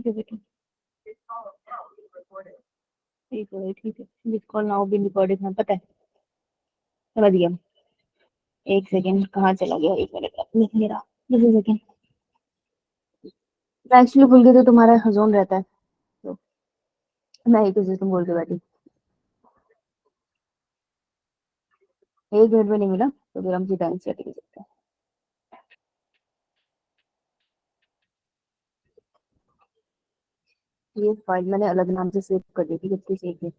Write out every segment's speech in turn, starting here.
है बेटा, ठीक है, this call now being recorded, हाँ पता है, समझ गया। एक सेकेंड, कहाँ चला गया, एक मिनट लिख नहीं रहा, जस्ट एक सेकेंड। मैं एक्चुअली भूल गई तो तुम्हारा जोन रहता है, तो मैं ही कुछ तुम बोल के बैठी, एक मिनट में नहीं मिला तो फिर हम सीधा एनसीईआरटी कर सकते हैं। ये फाइल मैंने अलग नाम से सेव कर दी थी, कितनी सेव है।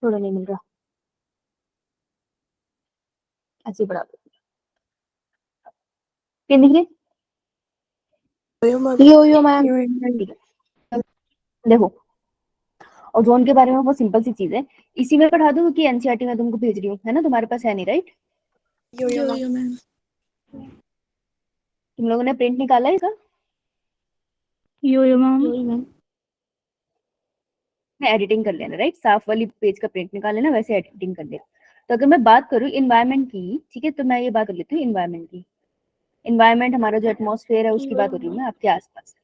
थोड़ा नहीं मिल रहा, ऐसे बढ़ा दो। पेन दिख रही? यो मैम, ठीक है। देखो, ओजोन के बारे में बहुत सिंपल सी चीज है, इसी में पढ़ा दूं कि एनसीईआरटी में तुमको भेज रही हूँ, है ना, तुम्हारे पास है नहीं, राइट? यो मैम, तुम लोगों ने प्रिंट निकाला है इसका? यो मैम, एडिटिंग कर लेना, राइट, साफ वाली पेज का प्रिंट निकाल लेना, वैसे एडिटिंग कर लेना। तो अगर मैं बात करूँ इन्वायरमेंट की, ठीक है, तो मैं ये बात कर लेती हूँ इन्वायरमेंट की। इन्वायरमेंट हमारा जो एटमॉस्फेयर है उसकी बात हो रही है मैं, आपके आसपास।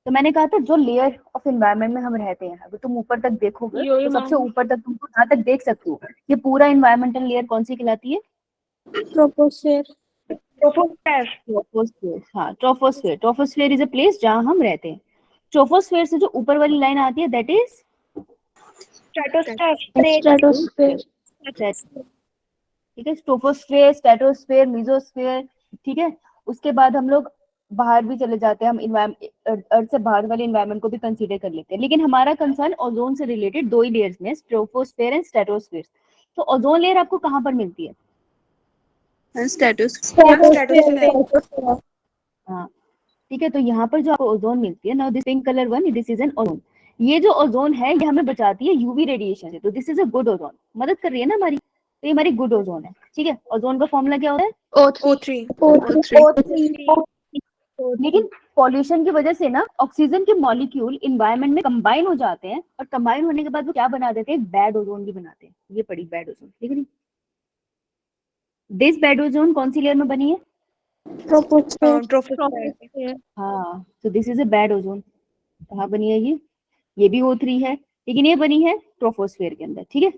तो मैंने कहा था जो लेयर ऑफ एनवायरनमेंट में हम रहते हैं, अगर तुम ऊपर तक देखोगे तो सबसे ऊपर तक तुमको जहाँ तक देख सकते हो, ये पूरा इन्वायरमेंटल लेयर कौन सी कहलाती है? ट्रोपोस्फेयर। ट्रोपोस्फेयर, हाँ troposphere. Troposphere is a place जहाँ हम रहते हैं। ट्रोपोस्फेयर से जो ऊपर वाली लाइन आती है दैट इज स्ट्रेटोस्फेयर। ठीक है, ट्रोपोस्फेयर, स्ट्रेटोस्फेयर, मेसोस्फेयर, ठीक है। उसके बाद हम लोग बाहर भी चले जाते हैं, हम अर्थ से बाहर वाले एनवायरनमेंट को भी कंसीडर कर लेते हैं, लेकिन हमारा कंसर्न ओजोन से रिलेटेड दो ही लेयर्स में, ट्रोपोस्फेयर एंड स्ट्रेटोस्फेयर। तो ओजोन लेयर आपको कहाँ पर मिलती है? हाँ, ठीक है, तो यहाँ पर जो आपको ओजोन मिलती है, now this pink colour one, this is an ozone. ये जो ओजोन है ये हमें बचाती है यूवी रेडिएशन से, तो this is a good ozone, मदद कर रही है ना हमारी, तो ये हमारी गुड ओजोन है, ठीक है। ओजोन का फॉर्मूला क्या होता है? O3। लेकिन पॉल्यूशन की वजह से ना ऑक्सीजन के मॉलिक्यूल इन्वायरमेंट में कंबाइन हो जाते हैं, और कंबाइन होने के बाद वो क्या बना देते हैं? बैड ओजोन भी बनाते हैं। ये पड़ी बैड ओजोन, ठीक है। दिस बैड ओजोन कौन सी लेयर में बनी है? ट्रोपोस्फेयर। हाँ, तो this is a bad ozone. कहाँ बनी है ये भी O3 है, लेकिन ये बनी है ट्रोपोस्फेयर के अंदर, ठीक है।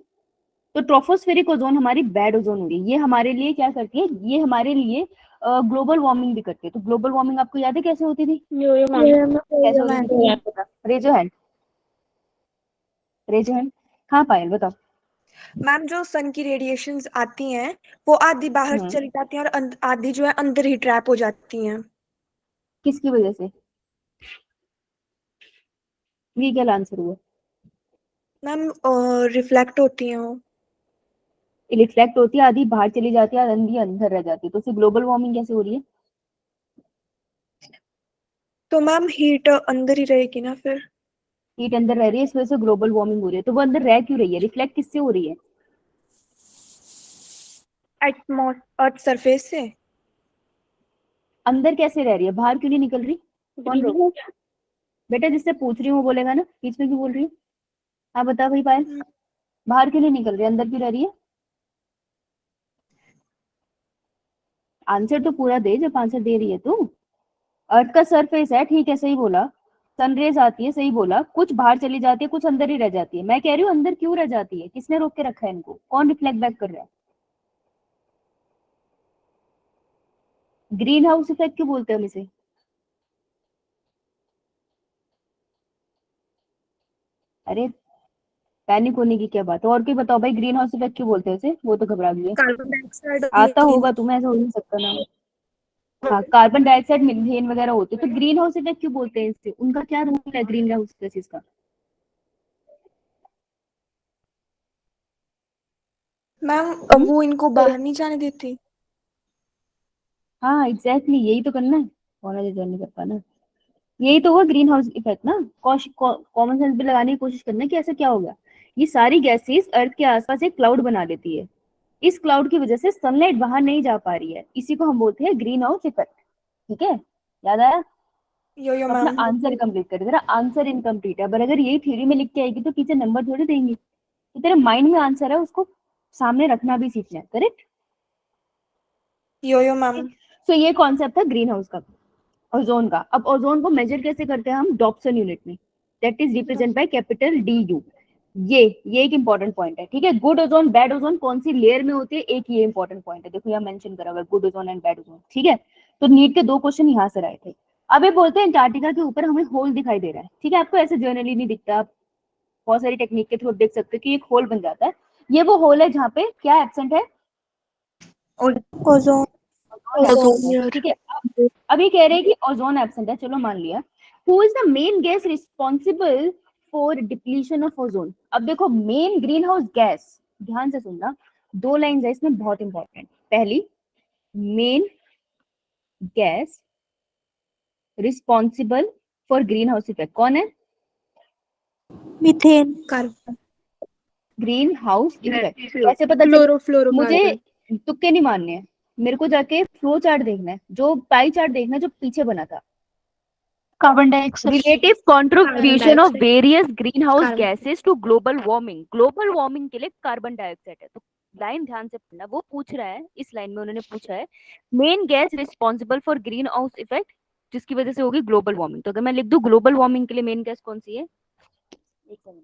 तो ट्रोपोस्फेरिक ओजोन हमारी बैड ओजोन हो गई। ये हमारे लिए क्या करती है? ये हमारे लिए ग्लोबल वार्मिंग भी करती है। तो ग्लोबल वार्मिंग आपको याद है कैसे होती थी? कैसे होती थी? Raise your hand, raise your hand. हाँ पायल बताओ। मैम, जो सन की रेडिएशंस आती हैं वो आधी बाहर चली जाती हैं और आधी जो है अंदर ही ट्रैप हो जाती हैं। किसकी वजह से? ये क्या आंसर हुआ? मैम, रिफ्लेक्ट होती हैं वो। रिफ्लेक्ट होती है, आधी बाहर चली जाती है, आधी अंदर रह जाती है, तो उससे ग्लोबल वार्मिंग कैसे हो रही है? तो मैम हीट अंदर ही रहेगी ना फिर। हीट अंदर रह रही है, इस वजह से ग्लोबल वार्मिंग हो रही है। तो वो अंदर रह क्यों रही है? रिफ्लेक्ट किससे हो रही है? अर्थ सरफेस से। अंदर कैसे रह रही है? बाहर क्यों नहीं निकल रही? कौन रोक? बेटा जिससे पूछ रही हूँ वो बोलेगा ना, बीच में क्यों बोल रही है? हाँ बता भाई पायल, बाहर क्यों नहीं निकल रही, अंदर क्यों रह रही है? आंसर तो पूरा दे, जब आंसर दे रही है तू। अर्थ का सरफेस है, ठीक है, सही बोला। सनरेज आती है, सही बोला। कुछ बाहर चली जाती है, कुछ अंदर ही रह जाती है। मैं कह रही हूँ अंदर क्यों रह जाती है? किसने रोक के रखा है इनको? कौन रिफ्लेक्ट बैक कर रहा है? ग्रीन हाउस इफेक्ट क्यों बोलते हैं हम इसे? अरे पैनिक होने की क्या बात है? और कोई बताओ भाई, ग्रीन हाउस इफेक्ट क्यों बोलते हैं इसे? वो तो घबरा गई है। कार्बन डाइऑक्साइड आता होगा तुम्हें, ऐसा हो नहीं सकता ना। हाँ, कार्बन डाइऑक्साइड, मीथेन वगैरह होते, तो ग्रीन हाउस इफेक्ट क्यों बोलते हैं इससे? उनका क्या रूल है ग्रीन हाउस गैसेस का? मैम, वो इनको बाहर नहीं जाने देती। हाँ एग्जैक्टली, यही तो करना है। कौन है जो नहीं कर पाना? यही तो हुआ ग्रीन हाउस इफेक्ट ना। कॉमन सेंस भी लगाने की कोशिश करना कि ऐसा क्या हो गया। ये सारी गैसेस अर्थ के आसपास एक क्लाउड बना लेती है। इस क्लाउड की वजह से सनलाइट बाहर नहीं जा पा रही है, इसी को हम बोलते हैं ग्रीन हाउस इफेक्ट, ठीक है। याद आया? यो अपना मैम। आंसर कंप्लीट कर, तेरा आंसर इनकम्प्लीट है। पर अगर यही थ्योरी में लिख के आएगी तो टीचर नंबर थोड़ी देंगी। तो तेरे माइंड में आंसर है, उसको सामने रखना भी सीखना है, करेक्ट। यो मैम। सो ये कॉन्सेप्ट था ग्रीन हाउस का, ओजोन का। अब ओजोन को मेजर कैसे करते हैं हम, डॉप्सन यूनिट में, that is represent by capital D you. ये एक इंपॉर्टेंट पॉइंट है, ठीक है। गुड ओजोन बैड ओजोन कौन सी लेयर में होती है, एक ये इंपॉर्टेंट पॉइंट है, देखो यहाँ मेंशन करा हुआ है, good ozone and bad ozone, ठीक है। तो नीट के 2 क्वेश्चन यहाँ से आए थे। अब ये बोलते हैं अंटार्कटिका के ऊपर हमें होल दिखाई दे रहा है, ठीक है। आपको ऐसे जर्नली नहीं दिखता, आप बहुत सारी टेक्निक के थ्रू देख सकते हो कि एक होल बन जाता है। ये वो होल है जहाँ पे क्या एब्सेंट है, ओजोन। ओजोन। ठीक है। अब ये कह रहे हैं कि ओजोन एब्सेंट है, चलो मान लिया। Who is the main gas responsible for depletion of ozone. अब देखो मेन ग्रीन हाउस गैस, ध्यान से सुनना, 2 लाइन है इसमें बहुत इंपॉर्टेंट। पहली, main gas responsible for green house effect कौन है, methane. Carbon. Green house effect. कैसे पता चले, मुझे क्लोरोफ्लोरोकार्बन। तुक्के नहीं मानने हैं, मेरे को जाके फ्लो चार्ट देखना है, जो पाई चार्ट देखना है जो पीछे बना था। Carbon dioxide. Relative contribution of various green house carbon. Gases to global warming. Global warming के लिए कार्बन डाइऑक्साइड है। तो लाइन ध्यान से पढ़ना, वो पूछ रहा है, इस लाइन में उन्होंने पूछा है main gas responsible for green house effect जिसकी वजह से होगी ग्लोबल वार्मिंग। तो अगर मैं लिख दूं ग्लोबल वार्मिंग के लिए मेन गैस कौन सी है, एक सेकंड,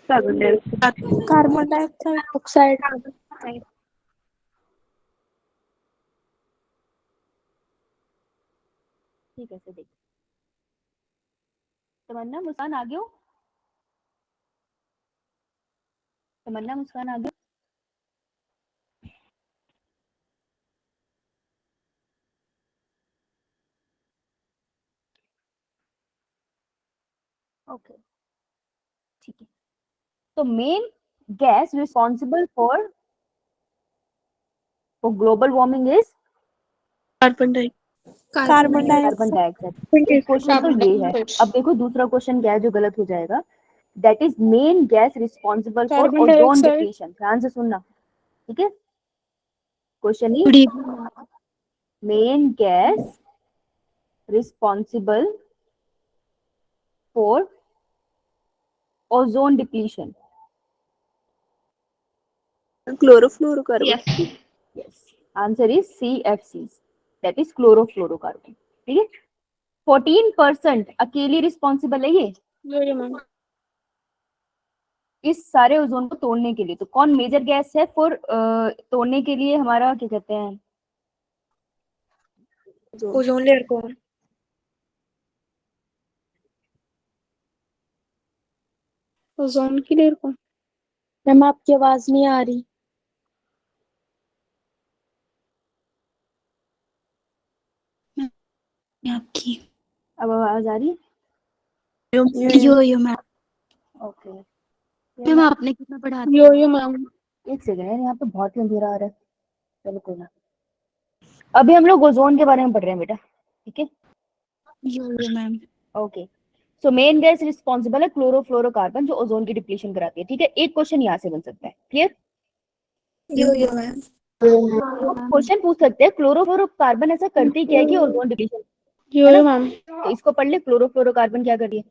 कार्बन डाइऑक्साइड ऑक्साइड। ठीक है, से देख, तमन्ना मुस्कान आ गयो, तमन्ना मुस्कान आ गयो। ओके, ठीक है। तो main gas responsible for global warming is carbon carbon carbon dioxide. Dioxide. एक क्वेश्चन तो ये है। अब देखो दूसरा क्वेश्चन क्या है जो गलत हो जाएगा, that is main gas responsible for carbon ozone dioxide. Depletion. ध्यान से सुनना, ठीक है। Question he, main gas responsible for ozone depletion, chlorofluorocarbon. Yes, answer is CFC, that is chlorofluorocarbon, ठीक है। 14% अकेली रिस्पॉन्सिबल है ये यो मैम। इस सारे ओजोन को तोड़ने के लिए। तो कौन मेजर गैस है फॉर तोड़ने के लिए, हमारा क्या कहते हैं, ओजोन लेयर को। ओजोन की लेयर को। मैम आपकी आवाज नहीं आ रही। आपकी। अब आवाज आ रही है, यो मैम। ओके। मैम आपने कितना पढ़ा दिया? यो मैम। एक सेकंड यार, यहाँ पे बहुत ही अंधेरा आ रहा है, चलो कोई ना। अभी हम लोग ओजोन के बारे में पढ़ रहे हैं बेटा, ठीक है। Yo ma'am. Okay, so main gas responsible है क्लोरोफ्लोरोकार्बन जो ओजोन की डिप्लीशन कराती है, ठीक है। एक क्वेश्चन यहाँ से बन सकता है, क्लियर। यो मैम। क्वेश्चन पूछ सकते हैं क्लोरोफ्लोरोकार्बन ऐसा करती क्या है कि ओजोन डिप्लीशन, है यो ना। मैम। तो इसको पढ़ ले, क्लोरोफ्लोरोकार्बन क्या कर रही है।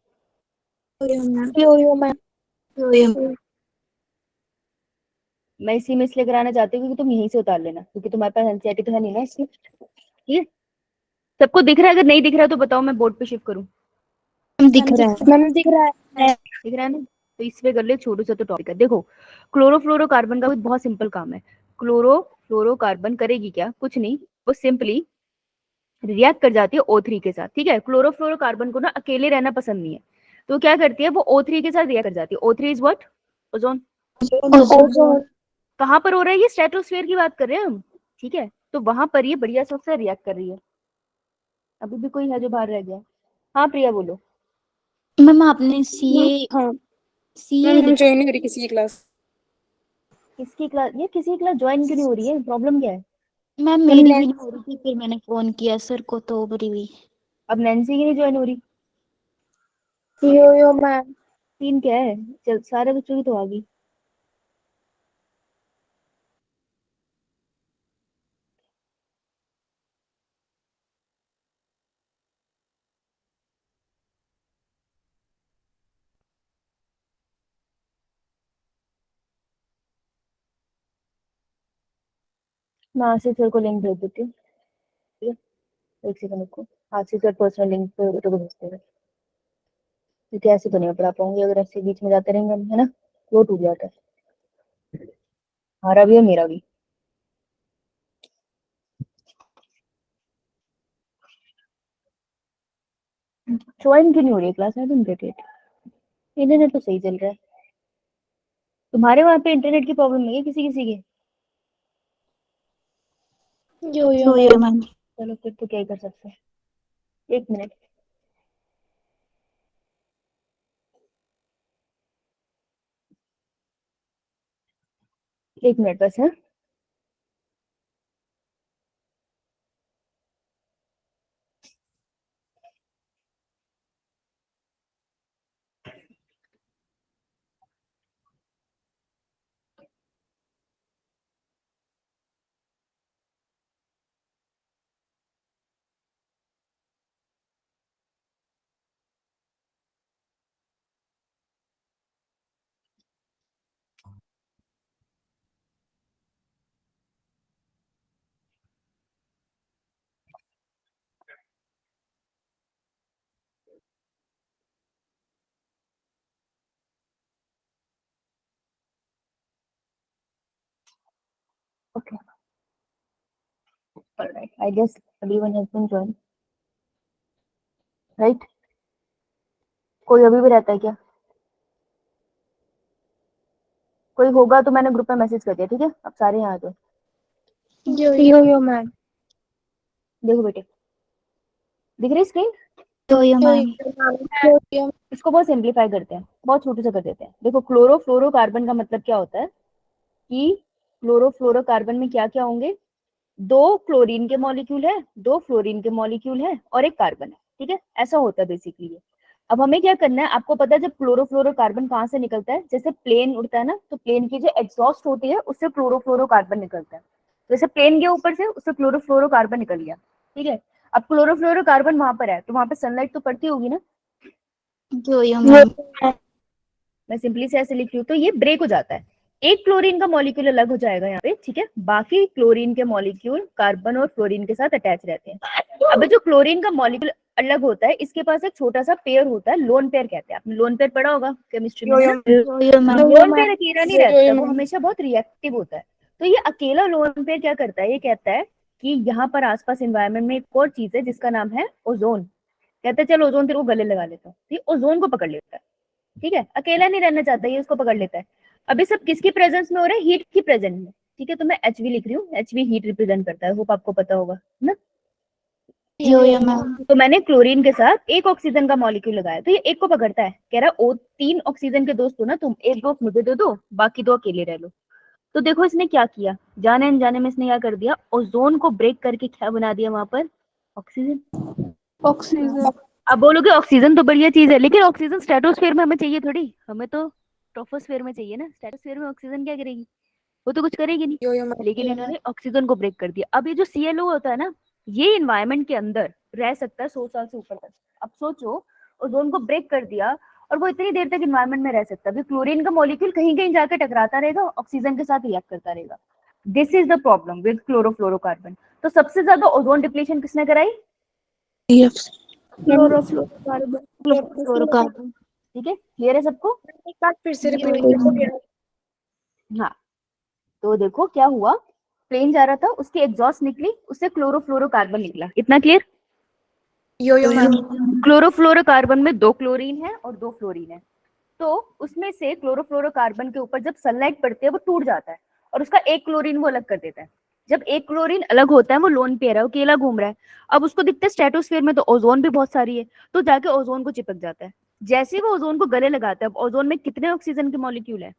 Yo ma'am. मैं इसी में इसलिए कराना चाहती हूँ क्योंकि तुम यहीं से उतार लेना, क्योंकि तुम्हारे पास एनसीईआरटी तो है नहीं ना इसलिए, ठीक है। सबको दिख रहा है, अगर नहीं दिख रहा है तो बताओ, मैं बोर्ड पे शिफ्ट करूँ। दिख रहा है। मैम दिख रहा है। दिख रहा है ना, तो इस पे कर ले, छोटू सा तो टॉपिक है। देखो क्लोरोफ्लोरोकार्बन का बहुत सिंपल काम है। क्लोरोफ्लोरोकार्बन करेगी क्या, कुछ नहीं, वो सिंपली रिएक्ट कर जाती है O3 के साथ, ठीक है। क्लोरोफ्लोरोकार्बन को ना अकेले रहना पसंद नहीं है, तो क्या करती है वो O3 के साथ रिएक्ट कर जाती है। O3 is what, ozone. Ozone. कहाँ पर हो रहा है ये, स्ट्रेटोस्फेयर की बात कर रहे हैं हम, ठीक है। तो वहां पर ये बढ़िया से उससे रिएक्ट कर रही है। अभी भी कोई है जो बाहर रह गया, हाँ प्रिया बोलो। मैम आपने सीए हाँ सीए मैम, हम ज्वाइन नहीं करी किसी की क्लास। किसकी क्लास, ये किसी क्लास ज्वाइन क्यों नहीं हो रही है, प्रॉब्लम क्या है। मैम मेरी भी नहीं हो रही थी, फिर मैंने फोन किया सर को तो हो रही हुई। अब नैन्सी की नहीं ज्वाइन हो रही, यो मैम। तीन क्या है, चल सारे बच्चों की तो आ गई। मैं आशीष सर को लिंक भेज देती हूँ, ठीक है, एक सेकंड रुको, आशीष सर पर्सनल लिंक पे तो भेजते हैं, क्योंकि ऐसे तो नहीं पढ़ा पाऊंगी अगर ऐसे बीच में जाते रहेंगे हम, है ना, वो टूट जाता है, हमारा भी और मेरा भी। ज्वाइन क्यों नहीं हो रही है class? I don't get it. Internet तो सही चल रहा है, तुम्हारे वहां पे इंटरनेट की प्रॉब्लम नहीं है किसी किसी की? यो मैम। चलो फिर तो क्या ही कर सकते हैं, एक मिनट। एक मिनट बस है। Okay, alright, I guess everyone has been join, right? कोई अभी भी रहता है क्या? कोई होगा तो मैंने ग्रुप में मैसेज कर दिया, ठीक है, अब सारे यहाँ आ जाओ। यो मैम। देखो बेटे, दिख रही स्क्रीन? यो मैम। इसको बहुत सिंप्लीफाई करते हैं, बहुत छोटे से कर देते हैं। देखो, क्लोरोफ्लोरोकार्बन का मतलब क्या होता है कि क्लोरोफ्लोरोकार्बन में क्या क्या होंगे, दो क्लोरीन के मॉलिक्यूल है, दो फ्लोरीन के मॉलिक्यूल है और एक कार्बन है, ठीक है, ऐसा होता है बेसिकली ये। अब हमें क्या करना है, आपको पता है जब क्लोरोफ्लोरोकार्बन कहाँ से निकलता है, जैसे प्लेन उड़ता है ना, तो प्लेन की जो एग्जॉस्ट होती है उससे क्लोरोफ्लोरोकार्बन निकलता है, जैसे प्लेन के ऊपर से उससे क्लोरोफ्लोरोकार्बन निकल गया, ठीक है। अब क्लोरोफ्लोरोकार्बन वहां पर है तो वहां पर सनलाइट तो पड़ती होगी ना, यो मैम। मैं सिंपली से ऐसे लिख रही हूँ, तो ये ब्रेक हो जाता है, एक क्लोरीन का मॉलिक्यूल अलग हो जाएगा यहाँ पे, ठीक है, बाकी क्लोरीन के मॉलिक्यूल कार्बन और फ्लोरीन के साथ अटैच रहते हैं। अब जो क्लोरीन का मॉलिक्यूल अलग होता है, इसके पास एक छोटा सा पेयर होता है, लोन पेयर कहते हैं, आपने लोन पेयर पढ़ा होगा केमिस्ट्री में, है ना? यो मैम। लोन पेयर अकेला नहीं रहता, वो हमेशा बहुत रिएक्टिव होता है। तो ये अकेला लोन पेयर क्या करता है, ये कहता है कि यहाँ पर आसपास एनवायरमेंट में एक और चीज है जिसका नाम है ओजोन, कहता है चलो ओजोन तेरे को गले लगा लेता हूँ, ये ओजोन को पकड़ लेता है, ठीक है, अकेला नहीं रहना चाहता, ये उसको पकड़ लेता है। अब ये सब किसकी प्रेजेंस में हो रहा है, हीट की प्रेजेंस में, ठीक है, तो मैं एच लिख रही हूँ, एच हीट रिप्रेजेंट करता है, होप आपको पता होगा ना। यो मैम। तो मैंने क्लोरीन के साथ एक ऑक्सीजन का मॉलिक्यूल लगाया, तो ये एक को पकड़ता है, कह रहा है ओ 3 ऑक्सीजन के दोस्त हो ना तुम, एक दोस्त मुझे दे दो, बाकी दो अकेले रह लो। तो देखो इसने क्या किया, जाने अनजाने में इसने क्या कर दिया, ओजोन को ब्रेक करके क्या बना दिया वहां पर, ऑक्सीजन। अब बोलोगे ऑक्सीजन तो बढ़िया चीज है, लेकिन ऑक्सीजन स्ट्रेटोस्फेयर में हमें चाहिए थोड़ी, हमें तो ट्रोपोस्फेयर में चाहिए ना, स्ट्रेटोस्फेयर में ऑक्सीजन क्या करेगी, वो तो कुछ करेगी नहीं, लेकिन इन्होंने ऑक्सीजन को ब्रेक कर दिया। अब ये जो ClO होता है ना, ये इन्वायरमेंट के अंदर रह सकता है 100 साल से ऊपर तक। अब सोचो, ओजोन को ब्रेक कर दिया और वो इतनी देर तक इन्वायरमेंट में रह सकता है, क्लोरीन का मॉलिक्यूल कहीं कहीं जाकर टकराता रहेगा, ऑक्सीजन के साथ रिएक्ट करता रहेगा। This is the problem with chlorofluorocarbon. तो सबसे ज्यादा ओजोन डिप्लीशन किसने कराई, फ्लोरोकार्बन। ठीक है, क्लियर है सबको? एक बार फिर से रिपीट करिए। हाँ, तो देखो क्या हुआ, प्लेन जा रहा था, उसकी एग्जॉस्ट निकली, उससे क्लोरोफ्लोरोकार्बन निकला, इतना क्लियर? यो मैम। क्लोरोफ्लोरोकार्बन में दो क्लोरीन है और दो फ्लोरीन है, तो उसमें से क्लोरोफ्लोरोकार्बन के ऊपर जब सनलाइट पड़ती है वो टूट जाता है और उसका एक क्लोरीन वो अलग कर देता है। जब एक क्लोरीन अलग होता है, वो लोन पेयर है, वो अकेला घूम रहा है, अब उसको दिखता है स्ट्रेटोस्फेयर में तो ओजोन भी बहुत सारी है, तो जाके ओजोन को चिपक जाता है। जैसे ही वो ओजोन को गले लगाता है, अब ओजोन में कितने ऑक्सीजन के मॉलिक्यूल है,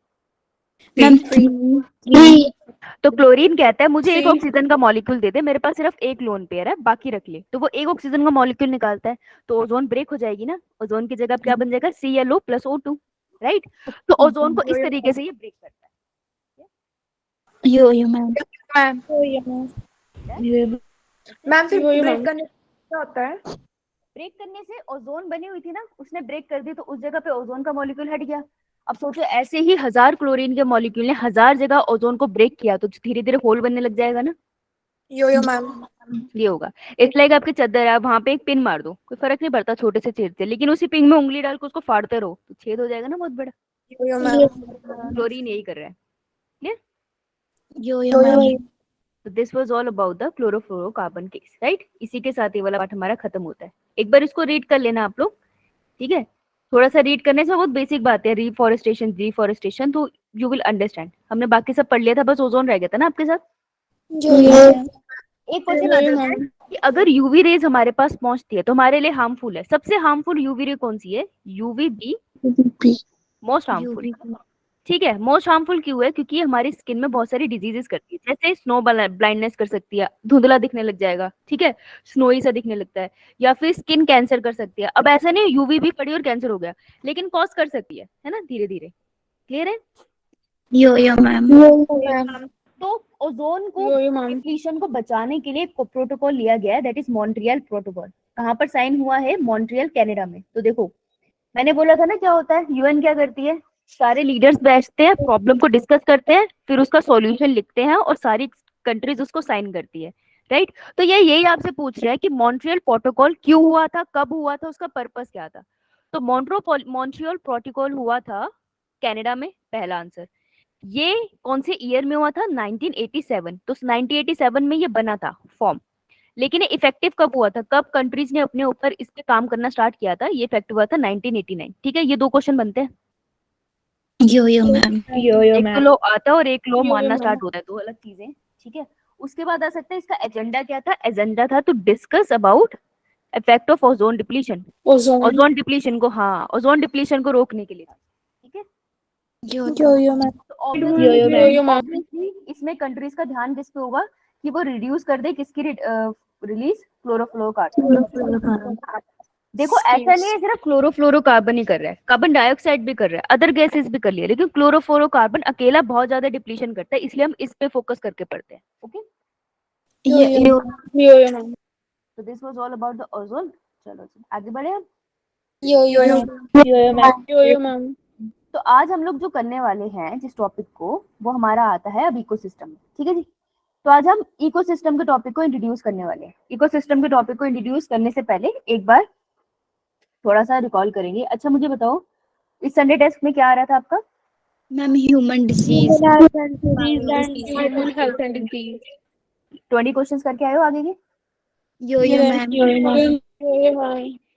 तो क्लोरीन कहता है मुझे एक ऑक्सीजन का मॉलिक्यूल दे दे, मेरे पास सिर्फ एक लोन पेयर है, बाकी रख ले, तो वो एक ऑक्सीजन का मॉलिक्यूल निकालता है, तो ओजोन ब्रेक हो जाएगी ना, ओजोन की जगह क्या बन जाएगा, ClO + O2, राइट? तो ओजोन को इस तरीके से ये ब्रेक करता है। Yo ma'am. मैम फिर ब्रेक करने से क्या होता है? ब्रेक करने से ओजोन बनी हुई थी ना, उसने ब्रेक कर दी, तो उस जगह पे ओजोन का मॉलिक्यूल हट गया। अब सोचो ऐसे ही 1000 क्लोरीन के मॉलिक्यूल ने 1000 जगह ओजोन को ब्रेक किया, तो धीरे धीरे होल बनने लग जाएगा ना, यो मैम। ये होगा। इट्स लाइक आपकी चद्दर है, आप वहां पे एक पिन मार दो, कोई फर्क नहीं पड़ता छोटे से छेद से, लेकिन उसी पिन में उंगली डाल के उसको फाड़ते रहो तो छेद हो जाएगा ना बहुत बड़ा। यो मैम। क्लोरीन यही कर रहा है। क्लियर? यो मैम। तो this was all about the chlorofluorocarbon case, right? इसी के साथ ये वाला पार्ट हमारा खत्म होता है। एक बार इसको रीड कर लेना आप लोग, ठीक है? थोड़ा सा रीड करने से बहुत बेसिक बात है, रिफॉरेस्टेशन, तो यू विल अंडरस्टैंड। हमने बाकी सब पढ़ लिया था, बस ओजोन रह गया था ना आपके साथ। एक क्वेश्चन आ जाता है कि अगर यूवी रेज हमारे पास पहुंचती है तो हमारे लिए हार्मफुल है। सबसे हार्मफुल यूवी रे कौन सी है? UV be most harmful. ठीक है, मोस्ट हार्मफुल क्यों है? क्योंकि ये हमारी स्किन में बहुत सारी डिजीजेस करती है, जैसे स्नो ब्लाइंडनेस कर सकती है, धुंधला दिखने लग जाएगा, ठीक है, स्नोई सा दिखने लगता है, या फिर स्किन कैंसर कर सकती है। अब ऐसा नहीं यूवी भी पड़ी और कैंसर हो गया, लेकिन कॉज कर सकती है ना, धीरे धीरे। क्लियर है? Yo ma'am. तो ओजोन को यो मैम। डिप्लीशन को बचाने के लिए एक प्रोटोकॉल लिया गया है, दैट इज मॉन्ट्रियल प्रोटोकॉल। कहाँ पर साइन हुआ है? मॉन्ट्रियल, कनाडा में। तो देखो, मैंने बोला था ना क्या होता है, यूएन क्या करती है? सारे लीडर्स बैठते हैं, प्रॉब्लम को डिस्कस करते हैं, फिर उसका सॉल्यूशन लिखते हैं और सारी कंट्रीज उसको साइन करती है, राइट? तो ये यही आपसे पूछ रहा है कि मॉन्ट्रियल प्रोटोकॉल क्यों हुआ था, कब हुआ था, उसका पर्पस क्या था? तो मॉन्ट्रियल प्रोटोकॉल हुआ था कनाडा में, पहला आंसर। ये कौन से ईयर में हुआ था? 1987। तो 1987 में ये बना था फॉर्म, लेकिन ये इफेक्टिव कब हुआ था, कब कंट्रीज ने अपने ऊपर इस पे काम करना स्टार्ट किया था? ये इफेक्टिव हुआ था 1989। ठीक है, ये दो क्वेश्चन बनते हैं। यो मैम। एक तो लो आता है और एक लो मानना स्टार्ट होता है, दो अलग चीजें। ठीक है, उसके बाद आ सकता है इसका एजेंडा क्या था? एजेंडा था to discuss about effect of ozone depletion. Ozone depletion को, हाँ, ओजोन डिप्लीशन को रोकने के लिए। ठीक है, यो मैम। तो ऑब्वियसली इसमें कंट्रीज का ध्यान किस पे होगा कि वो रिड्यूस कर दे किसकी रिलीज? क्लोरोफ्लोरोकार्बन। देखो ऐसा नहीं है सिर्फ क्लोरोफ्लोरोकार्बन ही कर रहा है, कार्बन डाइऑक्साइड भी कर रहा है, अदर गैसेस भी कर लिया, लेकिन क्लोरोफ्लोरोकार्बन अकेला बहुत ज्यादा डिप्लीशन करता है, इसलिए हम इस पे फोकस करके पढ़ते हैं। Okay, yo ma'am. तो this was all about the ozone. चलो जी, आगे बढ़े हम। यो मैम। तो आज हम लोग जो करने वाले हैं जिस टॉपिक को, वो हमारा आता है अब इकोसिस्टम। ठीक है जी, तो आज हम इकोसिस्टम के टॉपिक को इंट्रोड्यूस करने वाले हैं। इकोसिस्टम के टॉपिक को इंट्रोड्यूस करने से पहले एक बार थोड़ा सा रिकॉल करेंगे। अच्छा मुझे बताओ, इस संडे टेस्ट में क्या आ रहा था आपका? Ma'am human disease. Human health and disease. 20 questions करके आए हो आगे के? यो मैम।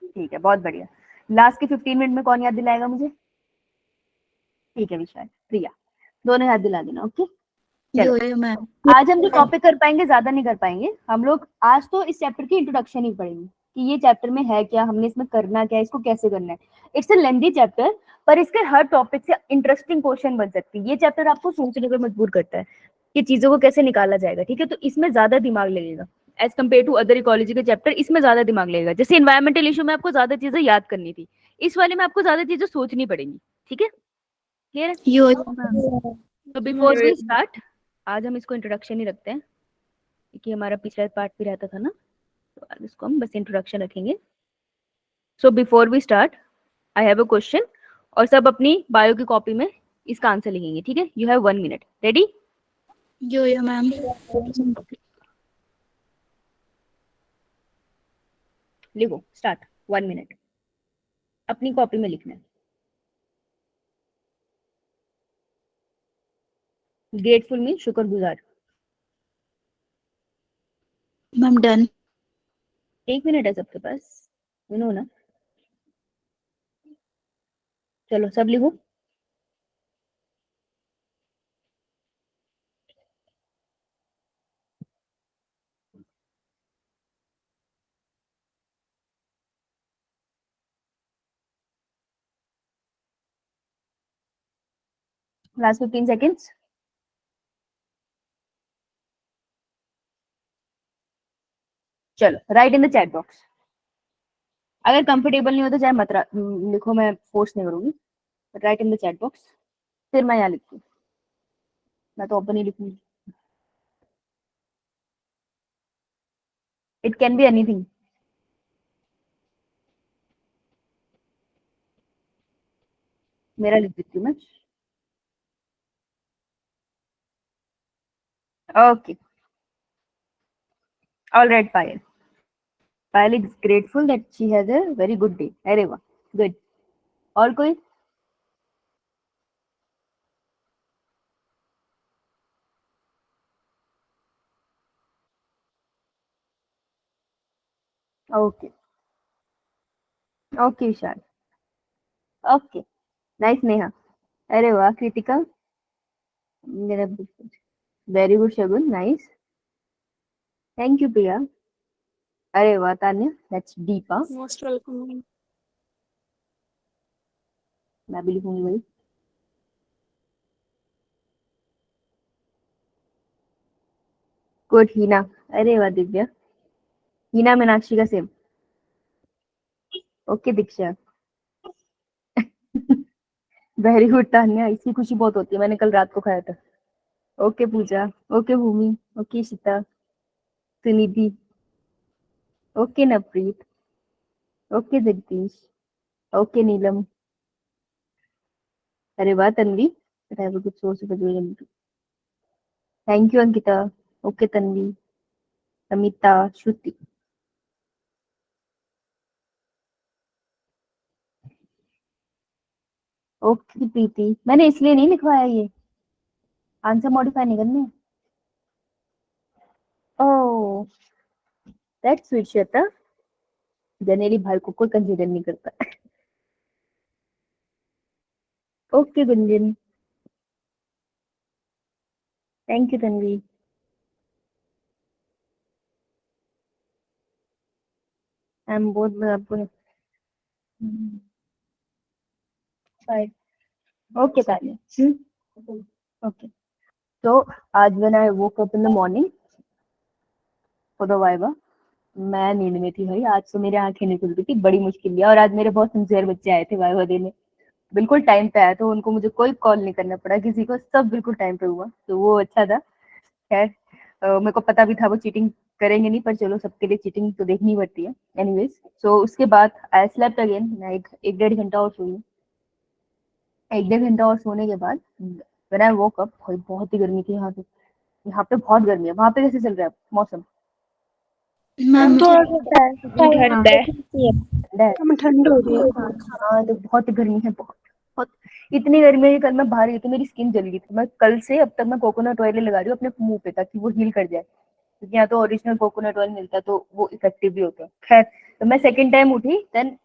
ठीक है, बहुत बढ़िया। लास्ट के 15 मिनट में कौन याद दिलाएगा मुझे? ठीक है, विशाल, प्रिया, दोनों याद दिला देना। ओके, चलो यो मैम। आज हम जो टॉपिक कर पाएंगे ज्यादा नहीं कर पाएंगे हम लोग। आज तो इस चैप्टर की इंट्रोडक्शन ही पढ़ेंगे कि ये चैप्टर में है क्या, हमने इसमें करना क्या है, इसको कैसे करना है। इट्स अ लेंथी चैप्टर, पर इसके हर टॉपिक से इंटरेस्टिंग क्वेश्चन बन सकती है। ये चैप्टर आपको सोचने पर मजबूर करता है कि चीजों को कैसे निकाला जाएगा। ठीक है, तो इसमें ज्यादा दिमाग लगेगा as compare to other ecology के चैप्टर। इसमें ज्यादा दिमाग लगेगा। जैसे इन्वायरमेंटल इशू में आपको ज्यादा चीजें याद करनी थी, इस वाले में आपको ज्यादा चीजें सोचनी पड़ेंगी। ठीक है, क्लियर है? Yo ma'am. तो बिफोर वी स्टार्ट, आज हम इसको इंट्रोडक्शन ही रखते हैं क्योंकि हमारा पिछला पार्ट भी रहता था ना, तो आज इसको हम बस इंट्रोडक्शन रखेंगे। So before we start, I have a question, और सब अपनी बायो की कॉपी में इसका आंसर लिखेंगे। ठीक है, you have 1 minute. Ready? Yo ma'am. लिखो, स्टार्ट। 1 मिनट अपनी कॉपी में लिखना है। ग्रेटफुल मीन शुक्रगुजार। Ma'am done. 1 मिनट है सबके पास, यू नो ना। चलो सब लिखो। Last 15 seconds. चलो write in the chat box. अगर कंफर्टेबल नहीं हो तो चाहे मत लिखो, मैं फोर्स नहीं करूंगी। Right in the chat box, फिर मैं यहाँ लिखती हूँ, मैं तो ओपन ही लिखूंगी। It can be anything. मेरा लिख देती हूँ मैं। Okay, All right, Payal. Payal is grateful that she has a very good day. अरे वाह, good. और कोई? Okay. Okay, Vishal. Okay. Nice, Neha. अरे वाह, Kritika. Very good, Shagun. Nice. Thank you, Priya. अरे वाह, Tanya. That's deep, huh? Most welcome. मैं भी लिखूंगी वही. Good, Hina. अरे वाह, दिव्या. हीना मीनाक्षी का सेम. ओके दीक्षा. वेरी गुड तान्या, इसकी खुशी बहुत होती है, मैंने कल रात को खाया था. Okay Pooja. Okay Bhumi. Okay Sita. Sunidhi. Okay Navpreet. Okay Jagdish. Okay Neelam. अरे वाह तन्वी. कुछ सोच thank you Ankita. Okay Tanvi. Amita. Shruti. Okay Preeti. मैंने इसलिए नहीं लिखवाया ये, आंसर मॉडिफाई नहीं करने. Oh that's sweet Shweta. Generally भाई को कोई कंसीडर नहीं करता. Okay Gunjan. Thank you Tanvi. I am बहुत आपको. ओके तान्या. ओके. तो आज when I woke up in the morning for the viva, मैं नींद में थी भाई. आज तो मेरी आंखें नहीं खुलती थी, बड़ी मुश्किल लिया. और आज मेरे बहुत सिंसियर बच्चे आए थे वाइवा देने, बिल्कुल टाइम पे आया, तो उनको मुझे कोई कॉल नहीं करना पड़ा किसी को, सब बिल्कुल टाइम पे हुआ, तो वो अच्छा था. खैर मेरे को पता भी था वो चीटिंग करेंगे नहीं, पर चलो सबके लिए चीटिंग तो देखनी पड़ती है. एनीवेज सो उसके बाद आई स्लेप्ट अगेन. मैं एक डेढ़ घंटा और सोई. एक डेढ़ घंटा और सोने के बाद व्हेन आई वोक अप, बहुत ही गर्मी थी यहाँ पे. यहाँ पे बहुत गर्मी है. वहां पे कैसे चल रहा है मौसम? मैम थोड़ा ठंड है। ठंडा है. ठंड हो रही है। हाँ तो बहुत गर्मी है, बहुत बहुत. इतनी गर्मी है कि कल मैं बाहर गई थी, मेरी स्किन जल गई थी. मैं कल से अब तक मैं कोकोनट ऑयल लगा रही हूँ अपने मुंह पे, ताकि वो हील कर जाए, क्योंकि यहाँ तो ओरिजिनल कोकोनट ऑयल मिलता है, तो वो इफेक्टिव भी होता है. खैर तो मैं सेकंड टाइम उठी, then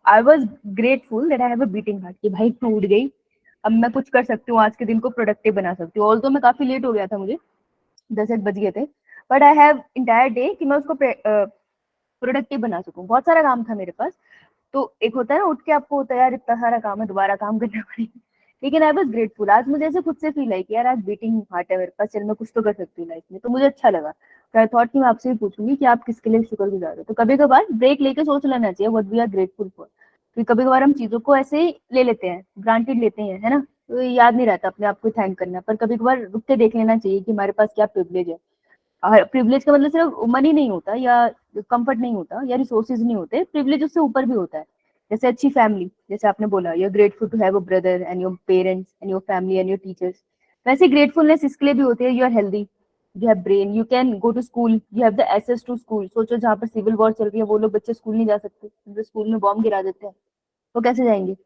I was grateful that I have a beating heart, कि भाई मैं उठ गई, अब मैं कुछ कर सकती हूँ, आज के दिन को प्रोडक्टिव बना सकती हूँ. ऑल्दो मैं काफी लेट हो गया था, मुझे 10 बज गए थे, but I have entire day कि मैं उसको प्रोडक्टिव बना सकूँ. बहुत सारा काम था मेरे पास, तो एक होता है ना उठ के आपको होता है यार इतना सारा काम है, दोबारा काम करना पड़ेगा. लेकिन आई वाज ग्रेटफुल. आज मुझे ऐसे खुद से फील है कि यार आज बीटिंग हार्ट है मेरे पास, चल मैं कुछ तो कर सकती हूँ लाइफ में, तो मुझे अच्छा लगा. तो आई थॉट कि मैं आपसे भी पूछूंगी कि आप किसके लिए शुक्रगुजार हो. तो कभी कभार ब्रेक लेके सोच लेना चाहिए what we are grateful for. क्योंकि कभी कभार हम चीजों को ऐसे ही ले लेते हैं, ग्रांटेड लेते हैं, है ना, तो याद नहीं रहता अपने आप को थैंक करना. पर कभी कभार रुक के देख लेना चाहिए कि हमारे पास क्या प्रिविलेज है. प्रिविलेज का मतलब सिर्फ मनी नहीं होता, या कंफर्ट नहीं होता, या रिसोर्सेज नहीं होते. प्रिविलेज उससे ऊपर भी होता है. जैसे अच्छी फैमिली, जैसे आपने बोला you are grateful to have a brother and your parents and your family and your teachers. वैसे ग्रेटफुलनेस इसके लिए भी होती है, you are healthy, you have brain, you can go to school, you have the access to school. सोचो जहाँ पर civil war चल रही है, वो लोग बच्चे स्कूल नहीं जा सकते, उनके स्कूल में बॉम्ब गिरा देते हैं, वो कैसे जाएंगे,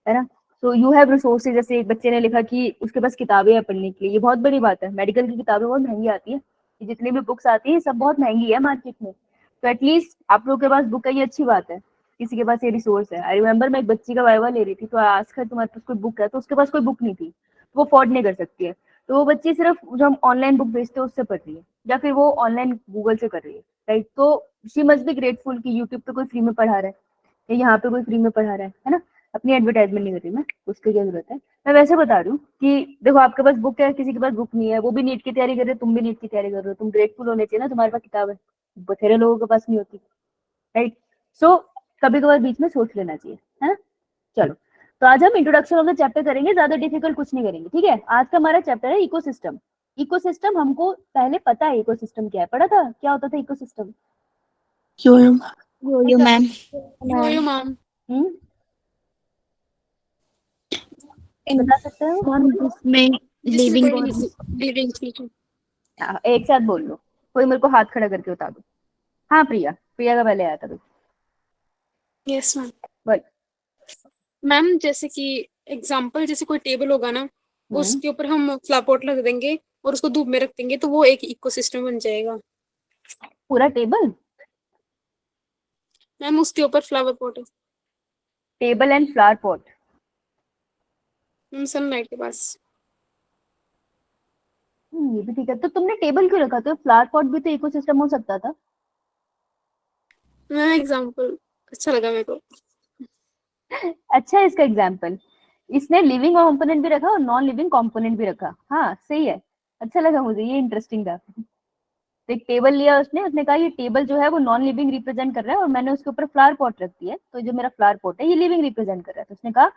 है ना. So you have resources. जैसे एक बच्चे ने लिखा कि उसके पास किताबें हैं पढ़ने के लिए, ये बहुत बड़ी बात है. मेडिकल की किताबें बहुत महंगी आती है, जितनी भी बुक्स आती है सब बहुत महंगी है मार्केट में, तो एटलीस्ट आप लोगों के पास बुक है, ये अच्छी बात है. किसी के पास ये रिसोर्स है. आई रिमेम्बर मैं एक बच्ची का वाइवा ले रही थी, तो आज का तुम्हारे पास कोई बुक है, तो उसके पास कोई बुक नहीं थी, तो वो अफोर्ड नहीं कर सकती है, तो वो बच्ची सिर्फ जो हम ऑनलाइन बुक भेजते हैं उससे पढ़ रही है, या फिर वो ऑनलाइन गूगल से कर रही है, राइट. तो शी मस्ट बी ग्रेटफुल कि यूट्यूब पे कोई फ्री में पढ़ा रहा है, या यहाँ पे कोई फ्री में पढ़ा रहा है ना. अपनी एडवर्टाइजमेंट नहीं कर रही मैं, उसकी क्या जरूरत है. मैं वैसे बता रही हूँ कि देखो आपके पास बुक है, किसी के पास बुक नहीं है, वो भी नीट की तैयारी कर रहे हो, तुम भी नीट की तैयारी कर रहे हो, तुम ग्रेटफुल होने चाहिए ना, तुम्हारे पास किताब है, बथेरे लोगों के पास नहीं होती, राइट. सो कभी कभार बीच में सोच लेना चाहिए, है ना. चलो तो आज हम इंट्रोडक्शन ऑफ द चैप्टर करेंगे, ज्यादा डिफिकल्ट कुछ नहीं करेंगे, ठीक है. आज का हमारा चैप्टर है इकोसिस्टम. इकोसिस्टम हमको पहले पता है इकोसिस्टम क्या है, पढ़ा था क्या होता था इकोसिस्टम. यो मैम। मैम बता सकते हो. जिसमें लिविंग लिविंग एक साथ बोल लो, कोई मेरे को हाथ खड़ा करके बता दो. हाँ प्रिया, प्रिया का पहले आया था। Yes ma'am. बोल। मैम जैसे कि एग्जाम्पल, जैसे कोई टेबल होगा ना, उसके ऊपर हम फ्लावर पॉट रख देंगे और उसको धूप में रख देंगे तो वो एक इकोसिस्टम बन जाएगा। पूरा टेबल? मैम उसके ऊपर फ्लावर पॉट है table and flower pot? Ma'am sunlight के पास। ये भी ठीक है। तो तुमने टेबल क्यों रखा? तो फ्लावर पॉट भी तो इकोसिस्टम हो सकता था। मैम एग्जाम्पल अच्छा लगा मेरे को। अच्छा है इसका एग्जाम्पल। इसने लिविंग कंपोनेंट भी रखा और नॉन लिविंग कंपोनेंट भी रखा। हाँ सही है, अच्छा लगा मुझे, ये इंटरेस्टिंग था। तो एक टेबल लिया उसने, उसने कहा ये टेबल जो है वो नॉन लिविंग रिप्रेजेंट कर रहा है और मैंने उसके ऊपर फ्लावर पॉट रख दिया है, तो जो मेरा फ्लावर पॉट है ये लिविंग रिप्रेजेंट कर रहा है। तो उसने कहा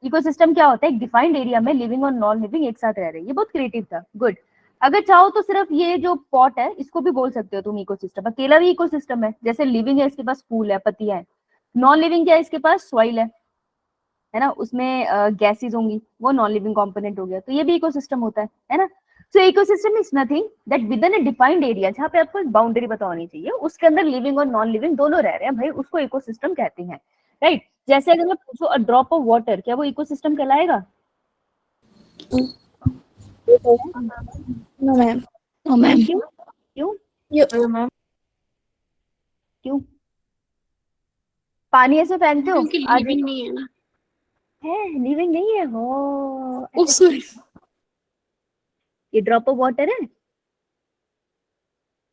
इकोसिस्टम क्या होता है, एक डिफाइंड एरिया में लिविंग और नॉन लिविंग एक साथ रह रहे हैं। ये बहुत क्रिएटिव था, गुड। अगर चाहो तो सिर्फ ये जो पॉट है इसको भी बोल सकते हो तुम इकोसिस्टम, अकेला भी इकोसिस्टम है। जैसे लिविंग है, इसके पास फूल है, पत्तियां है। नॉन लिविंग क्या है, इसके पास सॉइल है ना, उसमें गैसेस होंगी, वो नॉन लिविंग कंपोनेंट हो गया, तो ये भी इकोसिस्टम होता है ना। So ecosystem is nothing that with in a defined area, जहाँ पे आपको एक बाउंड्री पता होनी चाहिए, उसके अंदर लिविंग और नॉन लिविंग दोनों रह रहे हैं भाई, उसको इकोसिस्टम कहते हैं, राइट। जैसे अगर मैं पूछूं अ ड्रॉप ऑफ वाटर, क्या वो इकोसिस्टम कहलाएगा? No ma'am. No ma'am. क्यों क्यों मैम क्यों? पानी ऐसे फेंकते हो क्योंकि आदमी लिविंग नहीं है। है, लिविंग नहीं है वो। ओ अच्छा, सॉरी। ये ड्रॉप ऑफ वाटर है,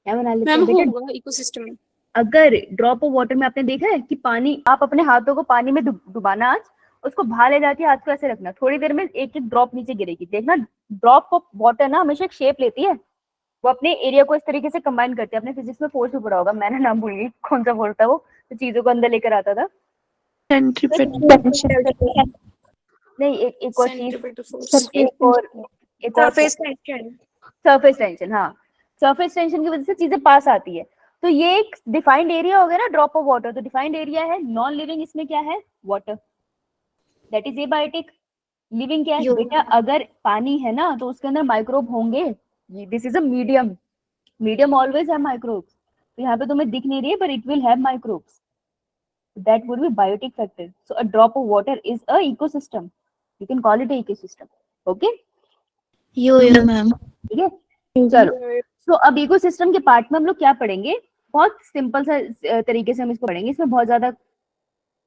क्या बना लेते मैम हैं बेटा? होगा इकोसिस्टम में। अगर ड्रॉप ऑफ वाटर में आपने देखा है कि पानी, आप अपने हाथों को पानी में डुबाना आज, उसको बाहर ले जाके हाथ को ऐसे रखना, थोड़ी देर में एक एक ड्रॉप नीचे गिरेगी, देखना। ड्रॉप ऑफ वाटर ना हमेशा एक शेप लेती है, वो अपने एरिया को इस तरीके से कंबाइन करते हैं। अपने फिजिक्स में फोर्स भी पढ़ा होगा, मैंने नाम भूल गई कौन सा फोर्स था वो, तो चीजों को अंदर लेकर आता था। सेंट्रीपिटल नहीं, एक और चीज, फोर्स। एक और सरफेस टेंशन। Surface tension. हाँ, सरफेस टेंशन की वजह से चीजें पास आती है। तो ये एक डिफाइंड एरिया हो गया ना ड्रॉप ऑफ वाटर, तो डिफाइंड एरिया है। नॉन लिविंग इसमें क्या है, water, that is abiotic. Living क्या है बेटा, अगर पानी है ना तो उसके अंदर माइक्रोब होंगे, this is a medium, medium always है माइक्रोब्स। तो यहाँ पे तुम्हें दिख नहीं रही है पर it will have microbes, that would be biotic factor. So a drop of water is a ecosystem, you can call it a ecosystem. Okay yo ma'am. ठीक है, चलो। तो अब इकोसिस्टम के पार्ट में हम लोग क्या पढ़ेंगे, बहुत सिंपल सा तरीके से हम इसको पढ़ेंगे, इसमें बहुत ज्यादा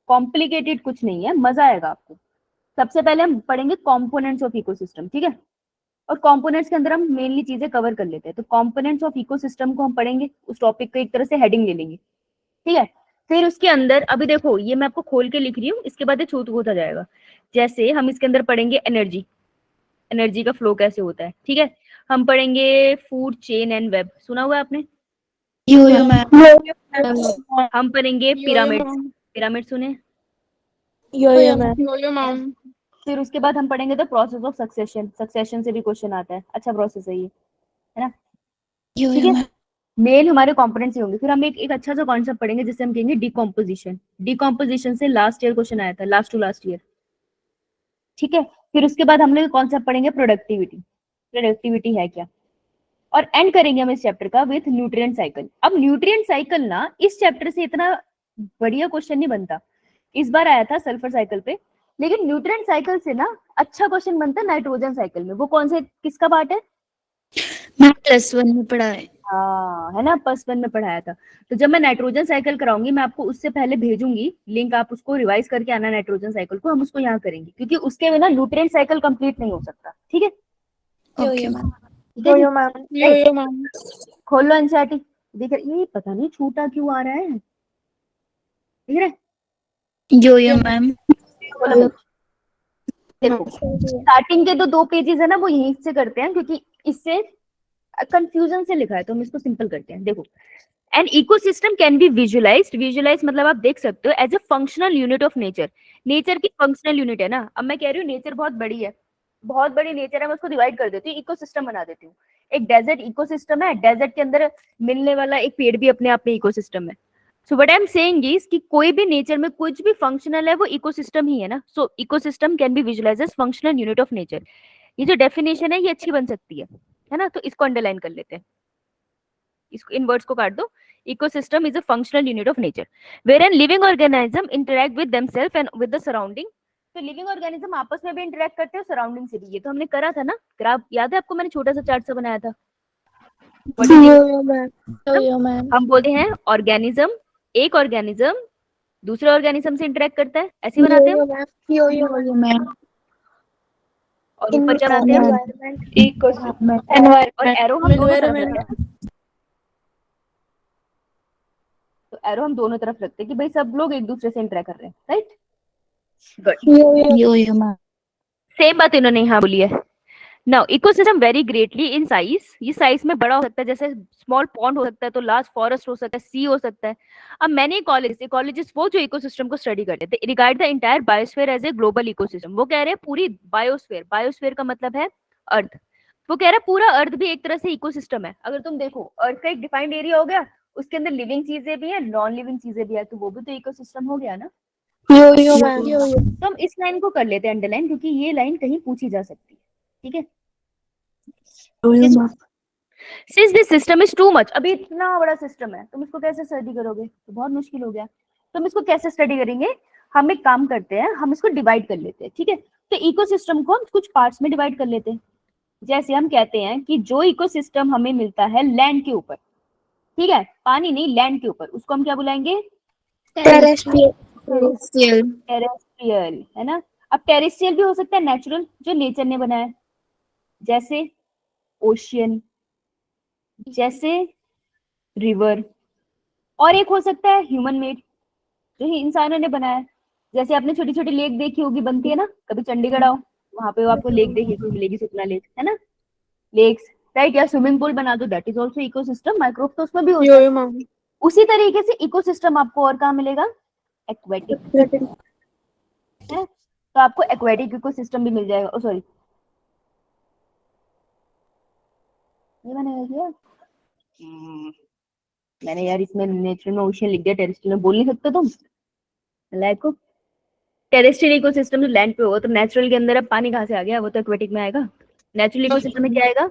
कॉम्प्लिकेटेड कुछ नहीं है, मजा आएगा आपको। सबसे पहले हम पढ़ेंगे कंपोनेंट्स ऑफ इकोसिस्टम, ठीक है। और कंपोनेंट्स के अंदर हम मेनली चीजें कवर कर लेते हैं, तो कंपोनेंट्स ऑफ इकोसिस्टम को हम पढ़ेंगे, उस टॉपिक को एक तरह से हेडिंग ले लेंगे, ठीक है। फिर उसके अंदर अभी देखो, ये मैं आपको खोल के लिख रही हूँ, इसके बाद ये छूत होता जाएगा। जैसे हम इसके अंदर पढ़ेंगे एनर्जी, एनर्जी का फ्लो कैसे होता है, ठीक है। हम पढ़ेंगे फूड चेन एंड वेब, सुना हुआ है आपने? यो मैम। हम पढ़ेंगे पिरामिड, पिरामिड सुने? यो मैम। फिर उसके बाद हम पढ़ेंगे the process of succession, succession से भी क्वेश्चन आता है, अच्छा प्रोसेस है ये, है ना, ठीक है। मेन हमारे कंपोनेंट्स ही होंगे। फिर हम एक अच्छा सा कॉन्सेप्ट पढ़ेंगे जिसे हम कहेंगे डिकम्पोजिशन। डिकम्पोजिशन से लास्ट ईयर क्वेश्चन आया था, लास्ट टू लास्ट ईयर, ठीक है। फिर उसके बाद हम लोग कॉन्सेप्ट पढ़ेंगे प्रोडक्टिविटी, प्रोडक्टिविटी है क्या, और एंड करेंगे हम इस चैप्टर का विथ न्यूट्रिएंट साइकिल। अब न्यूट्रिएंट साइकिल ना इस चैप्टर से इतना बढ़िया क्वेश्चन नहीं बनता, इस बार आया था सल्फर साइकिल पे, लेकिन न्यूट्रिएंट साइकिल से ना अच्छा क्वेश्चन बनता है नाइट्रोजन साइकिल में। वो कौन से, किसका पार्ट है? मैम +1 में पढ़ा है। हाँ है ना, +1 में पढ़ाया था। तो जब मैं नाइट्रोजन साइकिल कराऊंगी, मैं आपको उससे पहले भेजूंगी लिंक, आप उसको रिवाइज करके आना नाइट्रोजन साइकिल को, हम उसको यहाँ करेंगे, क्योंकि उसके बिना न्यूट्रिएंट साइकिल कंप्लीट नहीं हो सकता, ठीक है। Okay ma'am. ठीक है जी? यो मैम। खोल लो एनसीईआरटी, देख ये पता नहीं छूटा क्यों आ रहा है, देख रहे? यो मैम। खोलो। देखो स्टार्टिंग के दो पेजेस है ना, वो यहीं से करते हैं, क्योंकि इससे कंफ्यूजन से लिखा है, तो हम इसको सिंपल करते हैं। देखो, an ecosystem can be visualized, visualize मतलब आप देख सकते हो, as a functional unit of nature. Nature की फंक्शनल यूनिट है ना। अब मैं कह रही हूँ नेचर बहुत बड़ी है, बहुत बड़ी नेचर है, मैं उसको डिवाइड कर देती हूँ, इकोसिस्टम बना देती हूँ। एक डेजर्ट इकोसिस्टम है, डेजर्ट के अंदर मिलने वाला एक पेड़ भी अपने आप में इकोसिस्टम है। So what I am saying is कि कोई भी नेचर में कुछ भी फंक्शनल है वो इकोसिस्टम ही है ना। So ecosystem can be visualized as functional unit of nature. ये जो डेफिनेशन है ये अच्छी बन सकती है ना, तो इसको अंडरलाइन कर लेते हैं, इसको इन वर्ड्स को काट दो। ecosystem is a functional unit of nature wherein living organism interact with themselves and with the surrounding. तो लिविंग ऑर्गेनिज्म आपस में भी इंटरेक्ट करते हैं सराउंडिंग से भी, ये तो हमने करा था ना ग्राफ, याद है आपको? मैंने छोटा सा चार्ट सा बनाया था। हम बोलते हैं ऑर्गेनिज्म, एक ऑर्गेनिज्म दूसरे ऑर्गेनिज्म से इंटरेक्ट करता है, ऐसे बनाते हैं। और ऊपर क्या बनाते हैं? और एरो हम दोनों तरफ रखते हैं। तो एरो हम दोनों तरफ रखते हैं कि भाई सब लोग एक दूसरे से इंटरेक्ट कर रहे हैं, राइट? गुड। सेम बात इन्होंने यहाँ बोली है। Now ecosystem very greatly in size, ये साइज में बड़ा हो सकता है, जैसे स्मॉल पॉन्ड हो सकता है तो लार्ज फॉरेस्ट हो सकता है, सी हो सकता है। अब मैंने इकोलॉजिस्ट वो जो इकोसिस्टम को स्टडी करते थे regard the entire biosphere as a global ecosystem, वो कह रहे हैं पूरी बायोस्फीयर, बायोस्फीयर का मतलब है अर्थ, वो कह रहा है पूरा अर्थ भी एक तरह से इकोसिस्टम है। अगर तुम देखो अर्थ का एक डिफाइंड एरिया हो गया, उसके अंदर लिविंग चीजें भी है, नॉन लिविंग चीजें भी है, तो वो भी तो इकोसिस्टम हो गया ना। तो हम इस लाइन को कर लेते हैं अंडरलाइन, क्योंकि ये लाइन कहीं पूछी जा सकती है, ठीक है? Since this system is too much, अभी इतना बड़ा सिस्टम है, तुम इसको कैसे स्टडी करोगे? तो बहुत मुश्किल हो गया। तुम इसको कैसे स्टडी करेंगे? हम एक काम करते हैं, हम इसको डिवाइड कर लेते हैं, ठीक है? तो इकोसिस्टम को हम कुछ पार्ट्स में डिवाइड कर लेते हैं। जैसे हम कहते हैं कि जो इकोसिस्टम हमें मिलता है लैंड के ऊपर, ठीक है, पानी नहीं, लैंड के ऊपर, उसको हम क्या बुलाएंगे? टेरेस्ट्रियल, है ना? अब टेरेस्ट्रियल भी हो सकता है नेचुरल, जो नेचर ने बनाया, जैसे ओशियन, जैसे रिवर, और एक हो सकता है ह्यूमन मेड, जो ही इंसानों ने बनाया। जैसे आपने छोटी छोटी लेक देखी होगी, बनती है ना, कभी चंडीगढ़ आओ, वहां पे आपको लेक देखने को मिलेगी, सुखना लेक, है ना, लेक्स, राइट? या स्विमिंग पूल बना दो, that is also ecosystem, microbe तो उसमें भी होता है। उसी तरीके से इकोसिस्टम आपको और कहाँ मिलेगा? एक्वेटिक, है? तो आपको एक्वेटिक इकोसिस्टम भी मिल जाएगा। सॉरी, ये मैंने किया, मैंने यार इसमें नेचुरल में ओशियन लिख दिया, टेरेस्ट्रियल में बोल नहीं सकते तुम? लाइक को टेरेस्ट्रियल इकोसिस्टम जो लैंड पे होगा, तो नेचुरल के अंदर अब पानी कहाँ से आ गया? वो तो एक्वेटिक में आएगा। नेचुरल इकोसिस्टम में क्या आएगा?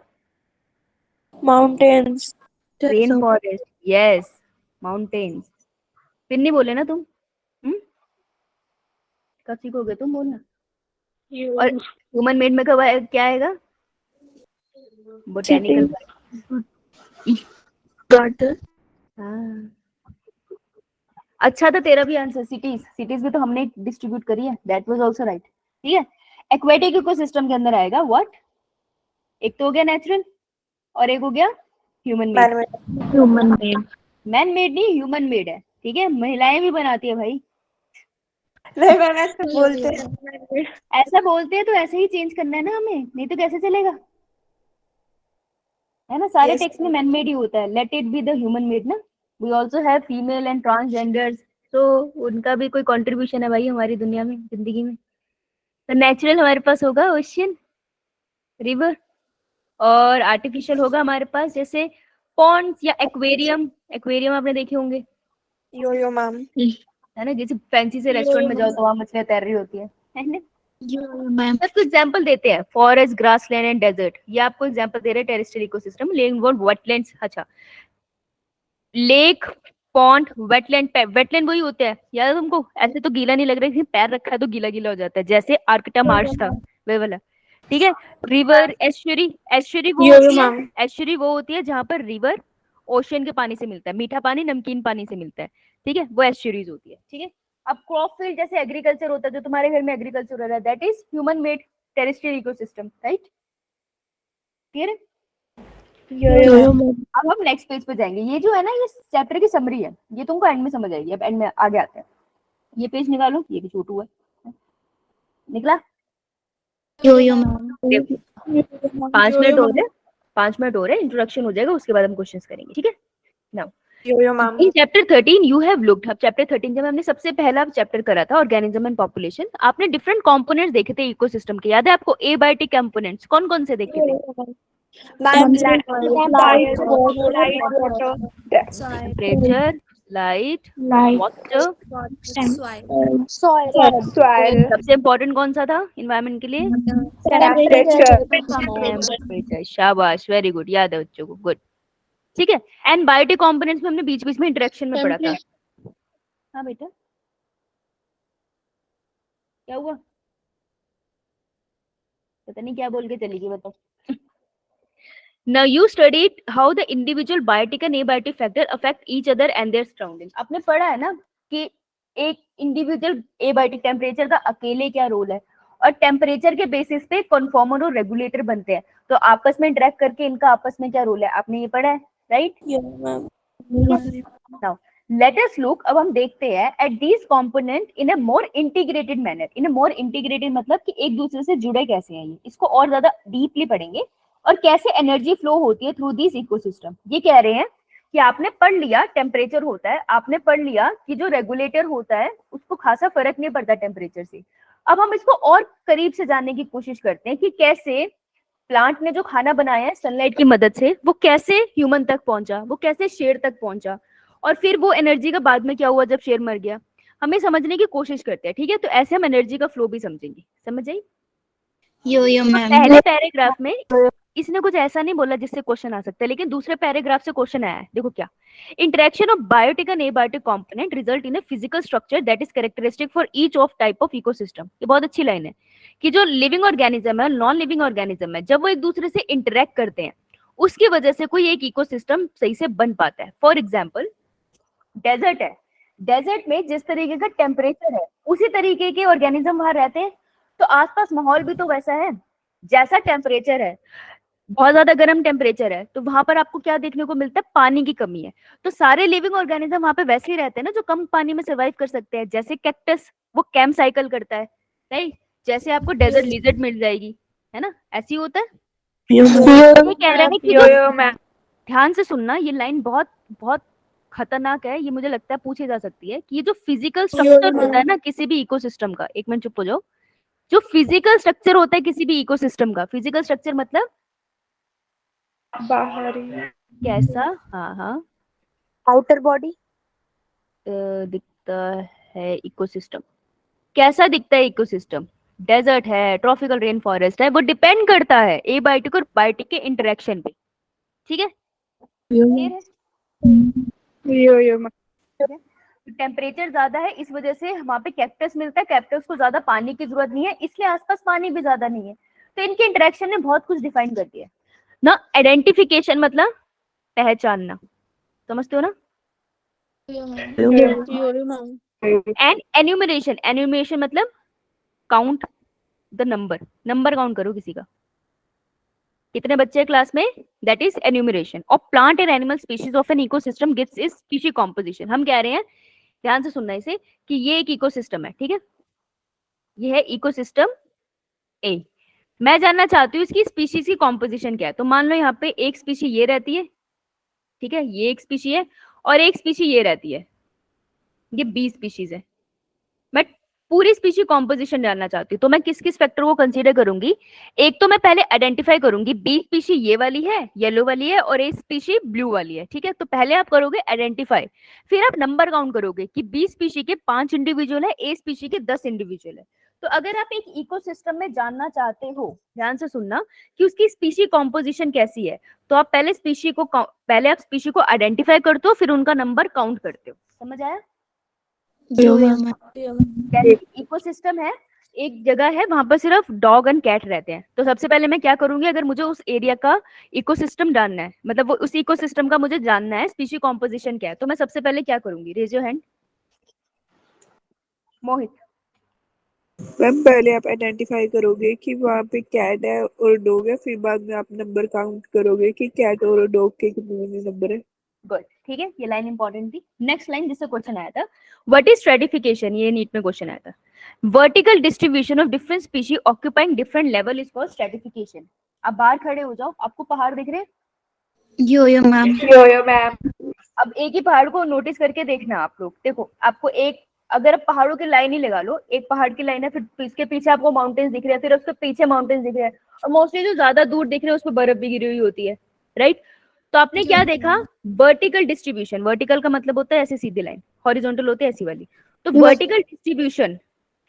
Mountains, rain forest, yes, mountains. फिर नहीं बोले ना तुम? कब सीखोगे तुम बोलना? और ह्यूमन मेड में कब क्या आएगा? Botanical garden. हाँ, अच्छा था तेरा भी आंसर। सिटीज, सिटीज भी तो हमने डिस्ट्रीब्यूट करी है, दैट वाज आल्सो राइट, ठीक है? एक्वेटिक इकोसिस्टम के अंदर आएगा व्हाट? एक तो हो गया नेचुरल और एक हो गया ह्यूमन मेड। मैन मेड नहीं, ह्यूमन मेड है, ठीक है? महिलाएं भी बनाती है भाई। नहीं मैम ऐसे बोलते हैं, ऐसा बोलते हैं तो ऐसे ही चेंज करना है ना हमें, नहीं तो कैसे चलेगा, है ना? सारे टेक्स्ट में मैन मेड ही होता है, let it be the human made ना। We also have female and transgenders, तो उनका भी कोई कंट्रीब्यूशन है भाई हमारी दुनिया में, जिंदगी में। तो नेचुरल हमारे पास होगा ओशियन, रिवर, और आर्टिफिशियल होगा हमारे पास जैसे पॉन्ड्स या एक्वेरियम। एक्वेरियम आपने देखे होंगे, यो मैम, है ना? जैसे फैंसी से रेस्टोरेंट में जाओ तो वहां मछलियां तैर रही होती है ना? सबको एग्जांपल देते हैं, फॉरेस्ट, ग्रासलैंड एंड डेजर्ट। ये आपको एग्जांपल दे रहे हैं टेरेस्ट्रियल इकोसिस्टम। लेक, वेटलैंड्स, अच्छा लेक, पॉन्ड, वेटलैंड, वेटलैंड वही होते हैं, याद है तुमको? ऐसे तो गीला नहीं लग रहा है, पैर रखा है तो गीला गीला हो जाता है, जैसे आर्कटा मार्श था वे वाला, ठीक है? रिवर, एस्चुरी, एस्चुरी वो होती है जहां पर रिवर ओशियन के पानी से मिलता है, मीठा पानी नमकीन पानी से मिलता है, ठीक है? वो एस्चुरीज होती है, ठीक है? अब क्रॉप फील्ड जैसे एग्रीकल्चर होता है, जो तुम्हारे घर में एग्रीकल्चर हो रहा है, that is human made terrestrial ecosystem, right? Clear है? अब हम नेक्स्ट पेज पे जाएंगे। ये जो है ना, ये चैप्टर की समरी है, ये तुमको एंड में समझ आएगी। अब एंड में आगे आते हैं। ये पेज निकालो, ये भी छोटू है, निकला? 5 मिनट हो रहे, 5 मिनट हो रहे, इंट्रोडक्शन हो जाएगा, उसके बाद हम क्वेश्चंस करेंगे, ठीक है? Now in chapter 13 you have looked, अब चैप्टर 13 जब हमने सबसे पहला चैप्टर करा था ऑर्गेनिज्म एंड पॉपुलेशन, आपने डिफरेंट कंपोनेंट्स देखे थे इकोसिस्टम के, याद है आपको? एबायोटिक कंपोनेंट्स कौन कौन से देखे थे? Temperature, light, water, soil. सबसे इम्पोर्टेंट कौन सा था एनवायरनमेंट के लिए? टेम्परेचर। टेम्परेचर। शाबाश, वेरी गुड, याद है बच्चों को, गुड। ठीक है। एंड बायोटिक कंपोनेंट्स में हमने बीच बीच में इंटरेक्शन में पढ़ा था। हाँ बेटा क्या हुआ, पता नहीं क्या बोल के चली गई, बताओ। Now you studied how the individual biotic and abiotic factor affect each other and their surroundings. आपने पढ़ा है ना कि एक इंडिविजुअल एबायोटिक टेम्परेचर का अकेले क्या रोल है, और टेम्परेचर के बेसिस पे कन्फॉर्मर और रेगुलेटर बनते हैं, तो आपस में इंटरेक्ट करके इनका आपस में क्या रोल है, आपने ये पढ़ा है, right? Now let us look, अब हम देखते हैं at these component in a more integrated manner. In a more integrated मतलब कि एक दूसरे से जुड़े कैसे हैं, ये इसको और ज्यादा डीपली पढ़ेंगे, और कैसे एनर्जी फ्लो होती है थ्रू दिस इकोसिस्टम। ये कह रहे हैं कि आपने पढ़ लिया टेम्परेचर होता है, आपने पढ़ लिया कि जो रेगुलेटर होता है उसको खासा फर्क नहीं पड़ता टेम्परेचर से। अब हम इसको और करीब से जानने की कोशिश करते हैं कि कैसे प्लांट ने जो खाना बनाया है सनलाइट की मदद से, वो कैसे ह्यूमन तक पहुंचा, वो कैसे शेर तक पहुंचा, और फिर वो एनर्जी का बाद में क्या हुआ जब शेर मर गया, हमें समझने की कोशिश करते हैं। ठीक है, तो ऐसे हम एनर्जी का फ्लो भी समझेंगे, समझ आई? यो मैम। पहले पैराग्राफ में इसने कुछ ऐसा नहीं बोला जिससे क्वेश्चन आ सकता है, लेकिन दूसरे पैराग्राफ से क्वेश्चन आया है। देखो क्या, interaction of biotic and abiotic component result in a physical structure that is characteristic for each of type of ecosystem. ये बहुत अच्छी लाइन है कि जो लिविंग ऑर्गेनिज्म है, नॉन लिविंग ऑर्गेनिज्म है, जब वो एक दूसरे से इंटरेक्ट करते हैं उसकी वजह से कोई एक इकोसिस्टम सही से बन पाता है। फॉर एग्जाम्पल डेजर्ट है, डेजर्ट में जिस तरीके का टेम्परेचर है उसी तरीके के ऑर्गेनिज्म वहां रहते हैं, तो आसपास माहौल भी तो वैसा है। जैसा टेम्परेचर है, बहुत ज्यादा गर्म टेम्परेचर है, तो वहां पर आपको क्या देखने को मिलता है, पानी की कमी है, तो सारे लिविंग ऑर्गेनिज्म वहां पे वैसे ही रहते हैं ना जो कम पानी में सर्वाइव कर सकते हैं। जैसे कैक्टस वो कैम्प साइकिल करता है, राइट? जैसे आपको डेजर्ट लिजर्ट मिल जाएगी, है ना, ऐसी होता है। ये कह रहे हैं कि ध्यान से सुनना, ये लाइन बहुत बहुत खतरनाक है, ये मुझे लगता है पूछी जा सकती है कि ये जो फिजिकल स्ट्रक्चर होता है ना किसी भी इकोसिस्टम का, एक मिनट चुप हो जाओ, जो फिजिकल स्ट्रक्चर होता है किसी भी इकोसिस्टम का, फिजिकल स्ट्रक्चर मतलब बाहरी कैसा, हाँ हाँ, आउटर बॉडी दिखता है इकोसिस्टम, कैसा दिखता है इकोसिस्टम, डेजर्ट है, ट्रॉपिकल रेन फॉरेस्ट है, वो डिपेंड करता है एबायोटिक और बायोटिक के इंटरेक्शन पे। ठीक है, क्लियर है? टेम्परेचर ज्यादा है इस वजह से वहां पे कैक्टस मिलता है, कैक्टस को ज्यादा पानी की जरूरत नहीं है, इसलिए आसपास पानी भी ज्यादा नहीं है, तो इनके इंटरेक्शन ने बहुत कुछ डिफाइन कर दिया ना। आइडेंटिफिकेशन मतलब पहचानना, समझते हो ना? एंड एन्यूमरेशन, एन्यूमरेशन मतलब count the number, number count करो किसी का, कितने बच्चे हैं क्लास में, that is enumeration of plant and animal species of an ecosystem gives is species composition. हम कह रहे हैं, ध्यान से सुनना इसे, कि ये एक इकोसिस्टम है, ठीक है, ये है इकोसिस्टम ए। मैं जानना चाहती हूँ इसकी स्पीशीज की कॉम्पोजिशन क्या है, तो मान लो यहाँ पे एक स्पीशी ये रहती है, ठीक है, ये एक स्पीशी है, और एक स्पीशी ये रहती है, ये 20 स्पीशीज है। मैं पूरी स्पीशी कॉम्पोजिशन जानना चाहती हूँ, तो मैं किस किस फैक्टर को कंसीडर करूंगी, एक तो मैं पहले आइडेंटिफाई करूंगी, बी स्पीशी ये वाली है, येलो वाली है, और ए स्पीशी ब्लू वाली है, ठीक है, तो पहले आप करोगे आइडेंटिफाई, फिर आप नंबर काउंट करोगे कि बी स्पीशी के 5 इंडिविजुअल है, ए स्पीशी के 10 इंडिविजुअल है। तो अगर आप एक इकोसिस्टम में जानना चाहते हो, ध्यान से सुनना, कि उसकी स्पीशी कॉम्पोजिशन कैसी है, तो आप पहले आप स्पीशी को आइडेंटिफाई करते हो, फिर उनका नंबर काउंट करते हो। समझ आया? इकोसिस्टम है, एक जगह है वहां पर सिर्फ डॉग एंड कैट रहते हैं, तो सबसे पहले मैं क्या करूंगी, अगर मुझे उस एरिया का इकोसिस्टम जानना है, मतलब वो उस इकोसिस्टम का मुझे जानना है स्पीशी कॉम्पोजिशन क्या है, तो मैं सबसे पहले क्या करूंगी, raise your hand Mohit. Ma'am पहले आप आइडेंटिफाई करोगे कि वहाँ पे कैट है और डॉग है, फिर बाद में आप नंबर काउंट करोगे कि कैट और डॉग के कितने नंबर है। गुड, ठीक है, ये लाइन इंपॉर्टेंट थी। नेक्स्ट लाइन जिससे क्वेश्चन आया था, व्हाट इज स्ट्रेटिफिकेशन, ये नीट में क्वेश्चन आया था। Vertical distribution of different species occupying different level is called stratification. अब बाहर खड़े हो जाओ, आपको पहाड़ दिख रहे हैं? यो मैम। अब एक ही पहाड़ को नोटिस करके देखना आप लोग, देखो आपको एक, अगर आप पहाड़ों की लाइन ही लगा लो, एक पहाड़ की लाइन है, फिर इसके पीछे आपको माउंटेन्स दिख रहे हैं, फिर उसके पीछे माउंटेन्स दिख रहे हैं, और मोस्टली जो ज्यादा दूर दिख रहे हैं उस पर बर्फ भी गिरी हुई होती है, राइट? तो आपने क्या देखा, वर्टिकल डिस्ट्रीब्यूशन, वर्टिकल का मतलब होता है ऐसे सीधी लाइन, हॉरिजॉन्टल होते है ऐसी वाली, तो वर्टिकल डिस्ट्रीब्यूशन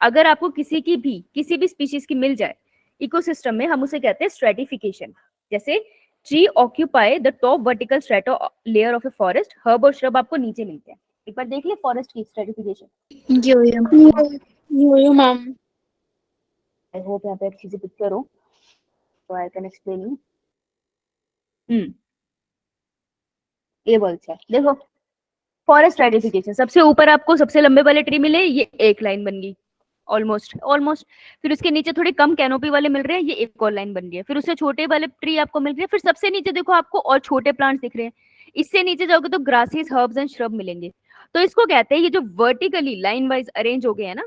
अगर आपको किसी भी स्पीशीज की मिल जाए इकोसिस्टम में, हम उसे कहते हैं स्ट्रेटिफिकेशन। जैसे tree occupy the top vertical strato layer of a forest, herb और श्रब आपको नीचे मिलते हैं। एक बार देख ले फॉरेस्ट की stratification. Yo yo ma'am. Yo ma'am. I hope यहाँ पे अच्छी सी पिक्चर हो तो आई कैन एक्सप्लेन यू। ये बोलते हैं देखो फॉरेस्ट स्ट्रेटिफिकेशन, सबसे ऊपर आपको सबसे लंबे वाले ट्री मिले, ये एक लाइन बन गई ऑलमोस्ट। फिर उसके नीचे थोड़े कम कैनोपी वाले मिल रहे हैं, ये एक और लाइन बन गई है। फिर उससे छोटे वाले ट्री आपको मिल रहे हैं, फिर सबसे नीचे देखो आपको और छोटे प्लांट्स दिख रहे हैं। इससे नीचे जाओगे तो ग्रासेस, हर्ब्स एंड श्रब मिलेंगे। तो इसको कहते हैं ये जो वर्टिकली लाइन वाइज अरेंज हो गए हैं ना,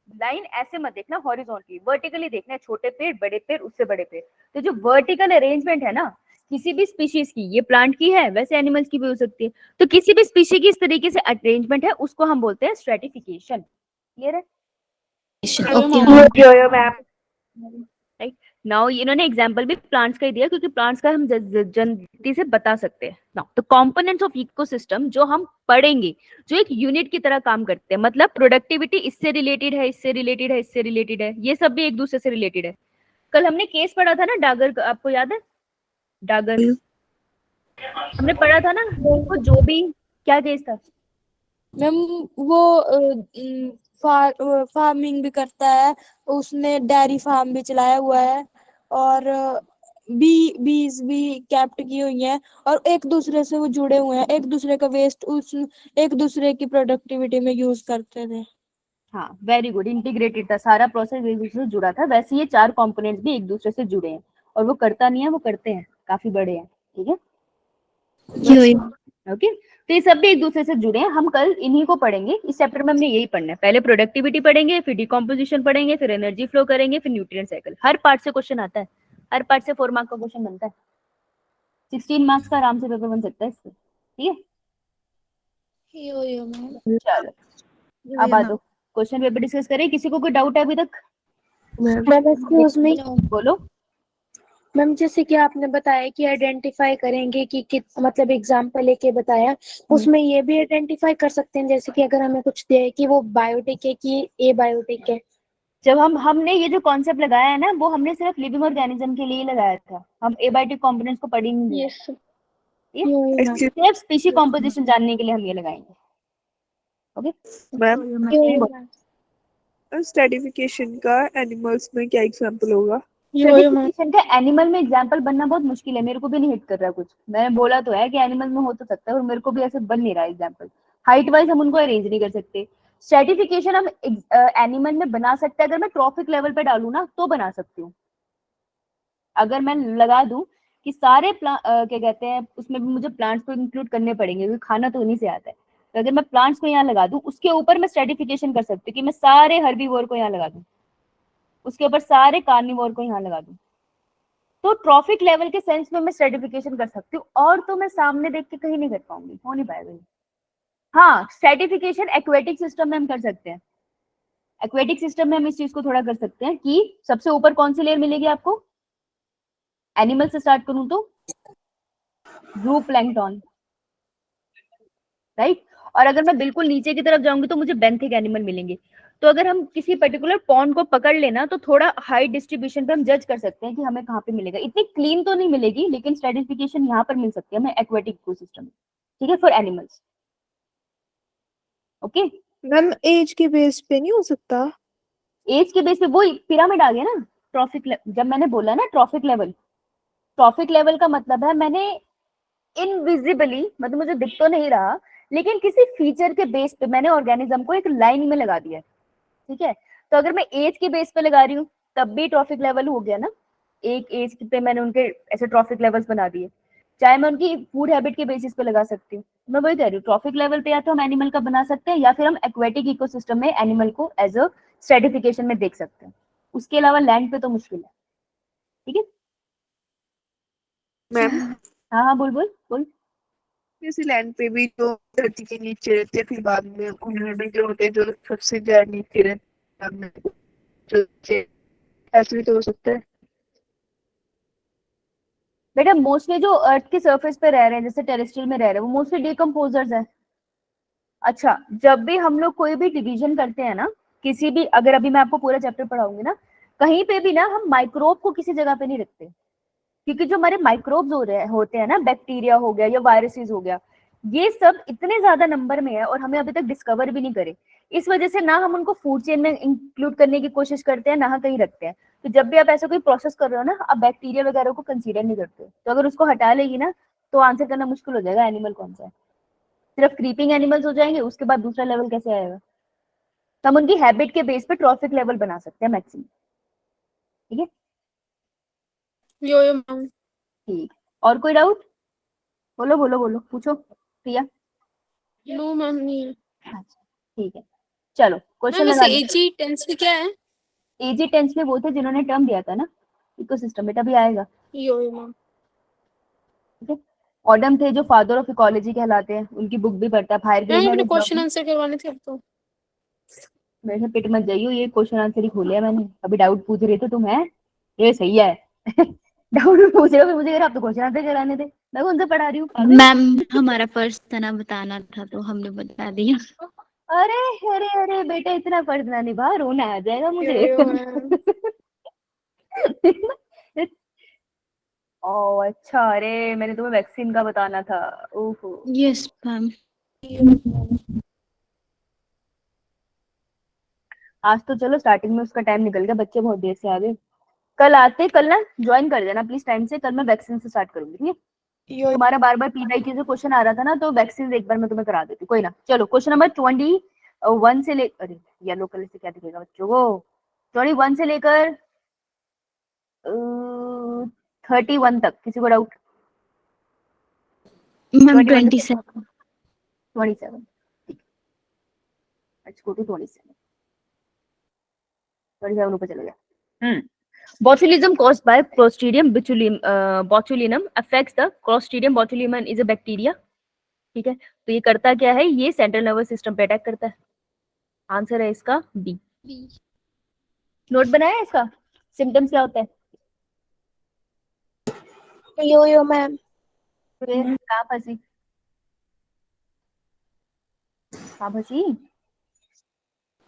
लाइन ऐसे मत देखना हॉरिजॉन्टली, वर्टिकली देखना है, छोटे पेड़, बड़े पेड़, उससे बड़े पेड़। तो जो वर्टिकल अरेंजमेंट है ना किसी भी स्पीशीज की, ये प्लांट की है वैसे एनिमल्स की भी हो सकती है, तो किसी भी स्पीशीज की इस तरीके से अरेंजमेंट है उसको हम बोलते हैं स्ट्रेटिफिकेशन। क्लियर है? Okay ma'am. यो मैम। राइट नाउ इन्होंने एग्जांपल भी प्लांट्स का ही दिया क्योंकि प्लांट्स का हम जल्दी से बता सकते हैं। Now the components of ecosystem जो हम पढ़ेंगे, जो एक यूनिट की तरह काम करते हैं, मतलब प्रोडक्टिविटी इससे रिलेटेड है, इससे रिलेटेड है, इससे रिलेटेड है, ये सब भी एक दूसरे से रिलेटेड है। कल हमने केस पढ़ा था ना डागर का, आपको याद है डागर? हमने पढ़ा था ना वो जो भी, क्या केस था? मैम वो फार्मिंग भी करता है, उसने डेयरी फार्म भी चलाया हुआ है और बीज भी कैप्ट की हुई हैं और एक दूसरे से वो जुड़े हुए हैं, एक दूसरे का वेस्ट उस एक दूसरे की प्रोडक्टिविटी में यूज करते थे। हाँ वेरी गुड, इंटीग्रेटेड था, सारा प्रोसेस एक दूसरे से जुड़ा था। वैसे ये चार कंपोनेंट्स भी एक दूसरे से जुड़े हैं और वो करता नहीं है, वो करते हैं, काफी बड़े हैं। ठीक है Yo yo. ओके तो ये सब भी एक दूसरे से जुड़े हैं। हम कल इन्हीं को पढ़ेंगे, इस चैप्टर में हमने यही पढ़ना है। पहले प्रोडक्टिविटी पढ़ेंगे, फिर डिकम्पोजिशन पढ़ेंगे, फिर एनर्जी फ्लो करेंगे, फिर न्यूट्रिएंट साइकिल। हर पार्ट से क्वेश्चन आता है, हर पार्ट से 4 मार्क का क्वेश्चन बनता है, 16 मार्क्स का आराम से पेपर बन सकता है इससे। ठीक है यो यो मैम। चलो अब आ जाओ क्वेश्चन पेपर डिस्कस करें। किसी को कोई डाउट है अभी तक? मैम एक्सक्यूज मी बोलो। मैम, जैसे कि आपने बताया कि आइडेंटिफाई करेंगे कि मतलब एग्जांपल लेके बताया, उसमें ये भी आइडेंटिफाई कर सकते हैं जैसे कि अगर हमें कुछ दे कि वो बायोटिक है कि ए बायोटिक है। जब हमने ये जो कॉन्सेप्ट लगाया है ना वो हमने सिर्फ लिविंग ऑर्गेनिज्म के लिए ही लगाया था, हम एबायोटिक कंपोनेंट्स को पढ़ ही नहीं रहे। सिर्फ स्पीशी कॉम्पोजिशन जानने के लिए हम ये लगाएंगे। ओके मैम स्ट्रेटिफिकेशन का एनिमल्स में क्या एग्जांपल होगा? स्ट्रेटिफिकेशन का एनिमल में एग्जांपल बनना बहुत मुश्किल है, मेरे को भी नहीं हिट कर रहा कुछ। मैंने बोला तो है कि एनिमल में हो तो सकता है और मेरे को भी ऐसे बन नहीं रहा एग्जांपल। हाइट वाइज हम उनको अरेंज नहीं कर सकते। स्ट्रेटिफिकेशन हम एनिमल में बना सकते हैं, अगर मैं ट्रॉफिक लेवल पे डालू ना तो बना सकती हूँ। अगर मैं लगा दूं कि सारे क्या कहते हैं उसमें भी मुझे प्लांट्स को इंक्लूड करने पड़ेंगे क्योंकि खाना तो उन्हीं से आता है, तो अगर मैं प्लांट्स को यहाँ लगा दूं उसके ऊपर मैं स्ट्रेटिफिकेशन कर सकती हूँ कि मैं सारे हर्बीवोर को यहाँ लगा दूं, उसके ऊपर सारे कार्निवोर को यहाँ लगा दूं, तो ट्रॉफिक लेवल के सेंस में मैं स्ट्रेटिफिकेशन कर सकती हूँ। और तो मैं सामने देख के कहीं नहीं कर पाऊंगी, हो नहीं पाएगा। हाँ स्ट्रेटिफिकेशन एक्वेटिक सिस्टम में हम कर सकते हैं। एक्वेटिक सिस्टम में हम इस चीज को थोड़ा कर सकते हैं कि सबसे ऊपर कौन सी लेयर मिलेगी आपको, एनिमल से स्टार्ट करूं तो जूप्लैंक्टन, राइट। और अगर मैं बिल्कुल नीचे की तरफ जाऊंगी तो मुझे बेंथिक एनिमल मिलेंगे। तो अगर हम किसी पर्टिकुलर पॉन्ड को पकड़ लेना तो थोड़ा हाई डिस्ट्रीब्यूशन पे हम जज कर सकते हैं कि हमें कहाँ पे मिलेगा। इतनी क्लीन तो नहीं मिलेगी लेकिन स्ट्रेटिफिकेशन यहाँ पर मिल सकती है हमें एक्वेटिक इकोसिस्टम में। ठीक है for animals. Okay ma'am age के बेस पे नहीं हो सकता? एज के बेस पे वो पिरामिड आ गया ना ट्रॉफिक। जब मैंने बोला ना ट्रॉफिक लेवल का मतलब है मैंने इनविजिबली, मतलब मुझे दिख तो नहीं रहा लेकिन किसी फीचर के बेस पे मैंने ऑर्गेनिज्म को एक लाइन में लगा दिया। ठीक है तो अगर मैं एज के बेस पे लगा रही हूँ तब भी ट्रॉफिक लेवल हो गया ना, एक एज पे मैंने उनके ऐसे ट्रॉफिक लेवल्स बना दिए। चाहे मैं उनकी फूड हैबिट के बेसिस पे लगा सकती हूँ, मैं वही कह रही हूँ ट्रॉफिक लेवल पे या तो हम एनिमल का बना सकते हैं या फिर हम एक्वेटिक इकोसिस्टम में एनिमल को एज अ स्ट्रेटिफिकेशन में देख सकते हैं। उसके अलावा लैंड पे तो मुश्किल है। ठीक है मैम हाँ बोल बोल बोल। जैसे लैंड पे भी जो धरती के नीचे रहते हैं फिर बाद में उनमें भी जो होते हैं जो सबसे ज्यादा नीचे रहते हैं जो ऐसे भी तो हो सकता है। बेटा मोस्टली जो अर्थ के सरफेस पे रह रहे हैं जैसे टेरेस्ट्रियल में रह रहे हैं वो मोस्टली डिकम्पोजर्स हैं। अच्छा जब भी हम लोग कोई भी डिवीजन करते हैं ना किसी भी, अगर अभी मैं आपको पूरा चैप्टर पढ़ाऊंगी ना, कहीं पे भी ना हम माइक्रोब को किसी जगह पे नहीं रखते। क्योंकि जो हमारे माइक्रोब्स होते हैं ना, बैक्टीरिया हो गया या वायरसेस हो गया, ये सब इतने ज्यादा नंबर में है और हमें अभी तक डिस्कवर भी नहीं करे। इस वजह से ना हम उनको फूड चेन में इंक्लूड करने की कोशिश करते हैं, ना कहीं रखते हैं। तो जब भी आप ऐसा कोई प्रोसेस कर रहे हो ना, आप बैक्टीरिया वगैरह को कंसीडर नहीं करते। तो अगर उसको हटा लेगी ना, तो आंसर करना मुश्किल हो जाएगा एनिमल कौन सा है। सिर्फ क्रीपिंग एनिमल्स हो जाएंगे, उसके बाद दूसरा लेवल कैसे आएगा। तो हम उनकी हैबिट के बेस पे ट्रॉफिक लेवल बना सकते हैं मैक्सिमम। ठीक है, यो यो मैम। ठीक। और कोई डाउट? बोलो बोलो बोलो, पूछो प्रिया। नो मैम नहीं है। अच्छा ठीक है, चलो क्वेश्चन मैम लगा वैसे लो। एजी टेंस में क्या है? एजी टेंस में वो थे जिन्होंने टर्म दिया था ना, इकोसिस्टम, बेटा भी आएगा। यो यो मैम। ठीक है, ऑडम थे जो फादर ऑफ इकोलॉजी कहलाते हैं, उनकी बुक भी पढ़ता है फायर मैम ग्रीन अपने है। क्वेश्चन आंसर करवाने थे अब तो। मेरे से पिट मत जाइयो, ये क्वेश्चन आंसर ही खोले है मैंने। अभी डाउट पूछ रहे थे तुम, है ये सही है। डाउट पूछ रहे हो फिर मुझे कह रहे आप तो क्वेश्चन आंसर कराने थे, मैं कौन सा पढ़ा रही हूँ पागल। मैम हमारा फर्ज था ना, बताना था तो हमने बता दिया। अरे अरे अरे बेटा, इतना फर्ज ना निभा, रोना आ जाएगा यो मुझे। यो मैम। ओ अच्छा, अरे मैंने तुम्हें वैक्सीन का बताना था। ओहो, यस मैम। आज तो चलो स्टार्टिंग में उसका टाइम निकल गया, बच्चे बहुत देर से आ गए। कल आते, कल ना ज्वाइन कर देना प्लीज टाइम से। कल मैं वैक्सीन से स्टार्ट करूंगी, ठीक है। यो तुम्हारा बार बार पीवाईक्यू से क्वेश्चन आ रहा था ना, तो वैक्सीन एक बार मैं तुम्हें करा देती हूँ, कोई ना। चलो क्वेश्चन नंबर 21 से ले, अरे येलो कलर से क्या दिखेगा बच्चों को, 21 से लेकर 31 तक, किसी को doubt? Ma'am 27 let's go to 27 ऊपर चले गया। Botulism caused by Clostridium botulinum affects the Clostridium botulinum is a bacteria। ठीक है, तो ये करता क्या है, ये सेंट्रल नर्वस सिस्टम पे अटैक करता है। आंसर है इसका बी। नोट बनाया है इसका, सिम्टम्स क्या होता है? Yo yo ma'am. फिर कहाँ फंसी, कहाँ फंसी?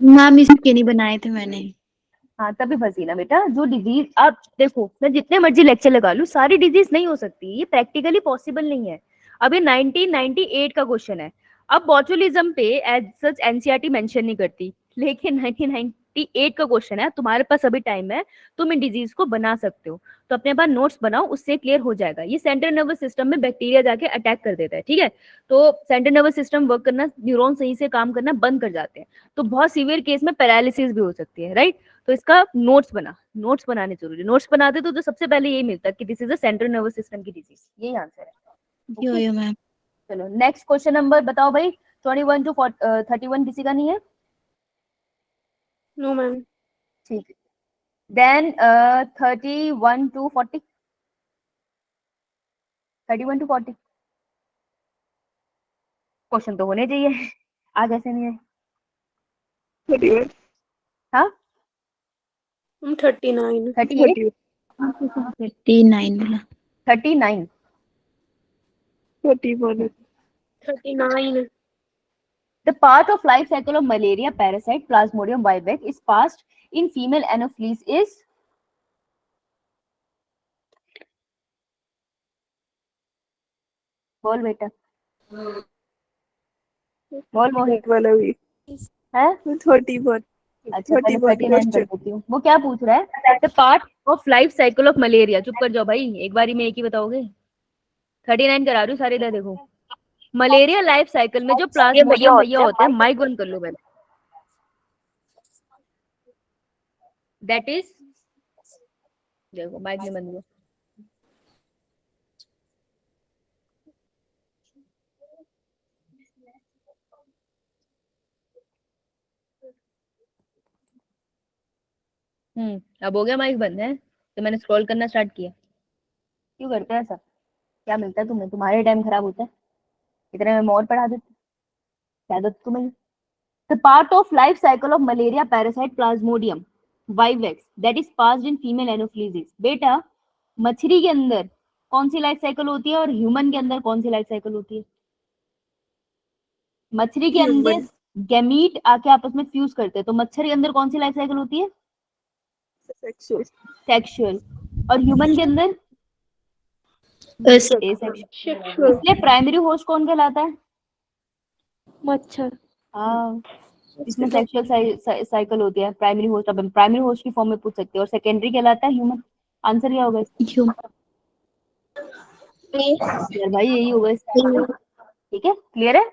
मैम इसके नहीं बनाए थे मैंने। हाँ तभी फंसी ना बेटा। जो डिजीज, आप देखो मैं जितने मर्जी लेक्चर लगा लूं, सारी डिजीज नहीं हो सकती, ये प्रैक्टिकली पॉसिबल नहीं है। अभी 1998 का क्वेश्चन है। अब बॉचुलिज्म पे एज सच एनसीईआरटी मेंशन नहीं करती, लेकिन 1998 का क्वेश्चन है, तुम्हारे पास अभी टाइम है, तुम इन डिजीज को बना सकते हो। तो अपने पास नोट्स बनाओ, उससे क्लियर हो जाएगा। ये सेंट्रल नर्वस सिस्टम में बैक्टीरिया जाके अटैक कर देता है, ठीक है। तो सेंट्रल नर्वस सिस्टम वर्क करना, न्यूरॉन सही से काम करना बंद कर जाते हैं, तो बहुत सीवियर केस में पैरालिसिस भी हो सकती है, राइट। तो इसका नोट्स बनाने जरूरी। नोट्स बनाते तो सबसे पहले यही मिलता कि this is a central nervous system की डिजीज, यही आंसर है। Yo yo ma'am. चलो नेक्स्ट क्वेश्चन नंबर बताओ भाई, 21 टू 31 किसी का नहीं है? No ma'am. ठीक है, देन 31 टू 40, 31 टू 40 क्वेश्चन तो होने चाहिए। आज ऐसे नहीं है। 31 हाँ 39। 38 39 बोला। 39 31 39। The part of life cycle of malaria parasite Plasmodium vivax is passed in female anopheles is? बोल बेटा, बोल मोहित। वाला भी है 31। अच्छा पहले 31 39 कर देती हूँ। वो क्या पूछ रहा है? The part of life cycle of malaria. चुप कर जाओ भाई, एक बारी में एक ही बताओगे। 39 करा रही हूँ, सारे इधर देखो। मलेरिया लाइफ साइकिल में जो प्लाज्मोडियम भैया होते हैं, माइक बंद कर लो पहले। दैट इज, देखो माइक नहीं बंद हुआ। अब हो गया माइक बंद है, तो मैंने स्क्रॉल करना स्टार्ट किया। क्यों करते हैं ऐसा? क्या मिलता है तुम्हें? तुम्हारे टाइम खराब होता है, इतने में और पढ़ा देते। क्या आदत तुम्हें? The part of life cycle of malaria parasite Plasmodium vivax that is passed in female anopheles. बेटा मछली के अंदर कौन सी लाइफ साइकिल होती है और ह्यूमन के अंदर कौन सी लाइफ साइकिल होती है? मछली के अंदर गैमीट आके आपस में फ्यूज करते हैं, तो मच्छर के अंदर कौन सी लाइफ साइकिल होती है? सेक्सुअल। सेक्सुअल। और ह्यूमन के अंदर एसेक्सुअल। इसलिए प्राइमरी होस्ट कौन कहलाता है? मच्छर। हाँ, इसमें सेक्सुअल साइकिल होती है। प्राइमरी होस्ट, अब प्राइमरी होस्ट की फॉर्म में पूछ सकते हैं। और सेकेंडरी कहलाता है ह्यूमन। आंसर क्या होगा इसका? यार भाई यही होगा इसका आंसर। ठीक है, क्लियर है?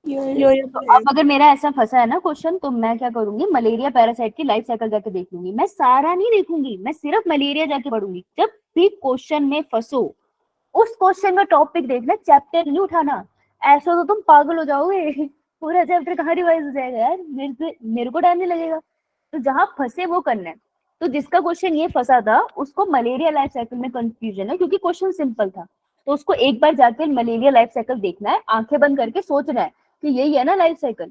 तो अब अगर मेरा ऐसा फंसा है ना क्वेश्चन, तो मैं क्या करूंगी, मलेरिया पैरासाइट की लाइफ साइकिल जाके देख लूंगी। मैं सारा नहीं देखूंगी, मैं सिर्फ मलेरिया जाके पढ़ूंगी। जब भी क्वेश्चन में फंसो, उस क्वेश्चन का टॉपिक देखना, चैप्टर नहीं उठाना। ऐसा तो तुम पागल हो जाओगे। पूरा चैप्टर कहाँ रिवाइज हो जाएगा यार, मेरे को टाइम नहीं लगेगा। तो जहां फंसे वो करना है। तो जिसका क्वेश्चन ये फंसा था उसको मलेरिया लाइफ साइकिल में कंफ्यूजन है, क्योंकि क्वेश्चन सिंपल था। तो उसको एक बार जाके मलेरिया लाइफ साइकिल देखना है, आंखें बंद करके सोचना है कि यही है ना लाइफ साइकिल।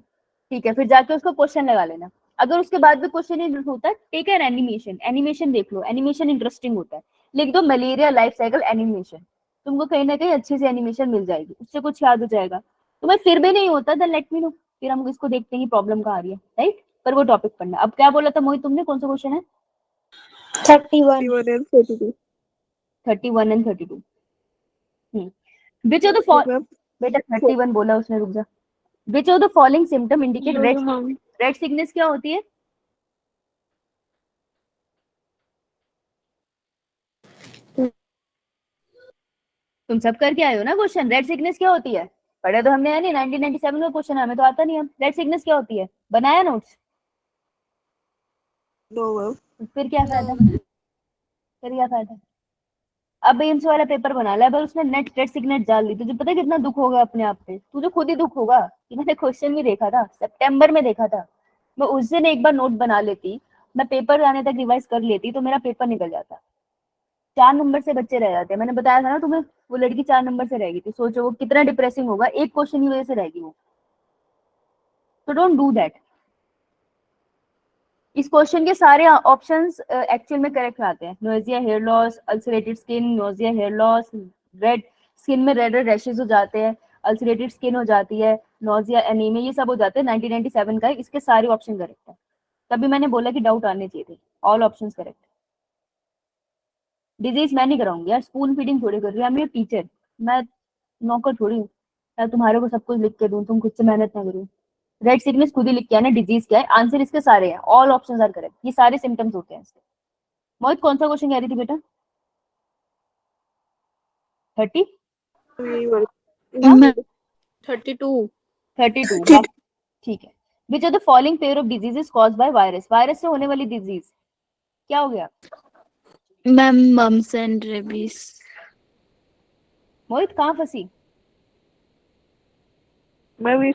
ठीक है, फिर जाके उसको क्वेश्चन लगा लेना। अगर उसके बाद भी क्वेश्चन नहीं होता, टेक एन एनिमेशन, एनिमेशन देख लो, एनिमेशन इंटरेस्टिंग होता है। लिख दो मलेरिया लाइफ साइकिल एनिमेशन, तुमको कहीं ना कहीं अच्छी सी एनिमेशन मिल जाएगी, उससे कुछ याद हो जाएगा। तुम्हें फिर भी नहीं होता, देन लेट मी नो, फिर हम इसको देखते हैं प्रॉब्लम कहाँ आ रही है, राइट? पर वो टॉपिक पढ़ना। अब क्या बोला था मोहित तुमने, कौन सा क्वेश्चन है? 31। 31 and 32. 31 and 32। Which of the बेटा 31 बोला उसने, रुक जा। Which of the following symptom indicate red? Red sickness क्या होती है? तुम सब करके आए हो ना क्वेश्चन। रेड सिकनेस क्या होती है? पढ़े तो हमने, यानी 1997 का क्वेश्चन हमें तो आता नहीं। हम रेड सिकनेस क्या होती है, बनाया नोट्स? No, ma'am. फिर क्या फायदा, फिर क्या फायदा? अब एम्स वाला पेपर बना लिया, पर उसने नेट रेड सिग्नेट डाल दी। तुझे पता है कितना दुख होगा अपने आप पे? तुझे खुद ही दुख होगा कि मैंने क्वेश्चन भी देखा था, सितंबर में देखा था। मैं उस दिन एक बार नोट बना लेती, मैं पेपर आने तक रिवाइज कर लेती, तो मेरा पेपर निकल जाता। 4 नंबर से बच्चे रह जाते। मैंने बताया था ना तुम्हें, वो लड़की 4 नंबर से रह गई थी। सोचो वो कितना डिप्रेसिंग होगा, एक क्वेश्चन की वजह से रहेगी वो। तो डोंट डू दैट। इस क्वेश्चन के सारे ऑप्शंस एक्चुअल में करेक्ट आते हैं। Nausea, hair loss, ulcerated skin, nausea, hair loss, red skin में रेड रेड रैशेज हो जाते हैं, अल्सरेटेड स्किन हो जाती है, नोजिया, एनीमिया, ये सब हो जाते हैं। 1997 का है, इसके सारे ऑप्शन करेक्ट है। तभी मैंने बोला कि डाउट आने चाहिए थे। All options correct. डिजीज मैं नहीं कराऊंगी यार, स्पून फीडिंग थोड़ी कर रही है। मैं टीचर, मैं नौकर थोड़ी हूँ मैं तुम्हारे को सब कुछ लिख के दूं, तुम खुद से मेहनत ना करो। रेड सिकनेस खुद ही लिख के आना, डिजीज क्या है, आंसर इसके सारे हैं। ऑल ऑप्शंस आर करेक्ट, ये सारे सिम्टम्स होते हैं इसके। मोहित कौन सा क्वेश्चन कह रही थी बेटा? 30? 32। 32। ठीक है। Which are the following pair of diseases caused by virus? Virus से होने वाली डिजीज क्या हो गया? Ma'am mumps and rabies. Mohit कहाँ फंसी? मैं भी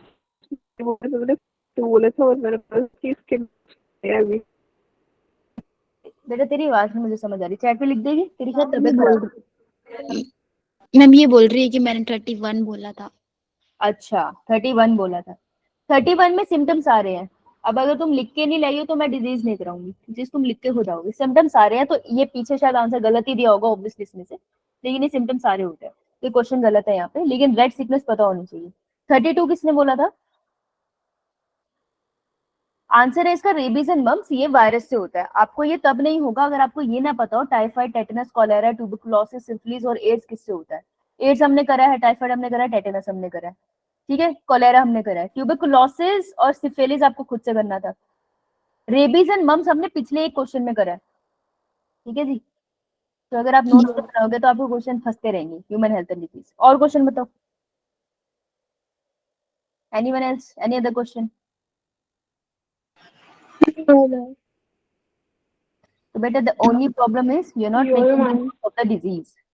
तुमने तो बोला था और मैंने बस कि इसके अभी बेटा तेरी आवाज नहीं मुझे समझ आ रही, चैट पे लिख देगी, तेरी शायद तबीयत खराब है। मैम ये बोल रही है कि मैंने 31 बोला था। अच्छा 31 बोला था। 31 में सिम्टम्स आ रहे हैं। अब अगर तुम लिख के नहीं लाई हो तो मैं डिजीज नहीं कराऊंगी, जिस तुम लिख के हो जाओगे। सिम्टम्स आ रहे हैं, तो ये पीछे शायद आंसर गलत ही दिया होगा ऑब्वियसली इसमें से, लेकिन ये सिम्टम्स सारे होते हैं। तो क्वेश्चन गलत है यहाँ पे, लेकिन रेड सिकनेस पता होनी चाहिए। 32 किसने बोला था? आंसर है इसका रेबीज एंड मम्स। ये वायरस से होता है। आपको ये तब नहीं होगा अगर आपको ये ना पता हो typhoid, tetanus, cholera, tuberculosis, syphilis और एड्स किससे होता है। एड्स हमने करा है, टाइफाइड हमने करा है, टेटनस हमने करा है, ठीक है, कॉलेरा हमने करा है। ट्यूबरकुलोसिस और सिफिलिस आपको खुद से करना था। रेबीज एंड मम्स हमने पिछले एक क्वेश्चन में करा है, ठीक है जी। तो अगर आप नोट्स बनाओगे तो आपको क्वेश्चन फंसते रहेंगे। Human health and disease. और क्वेश्चन बताओ, anyone else, any other question? तो बेटा the only problem is you are not making of the disease.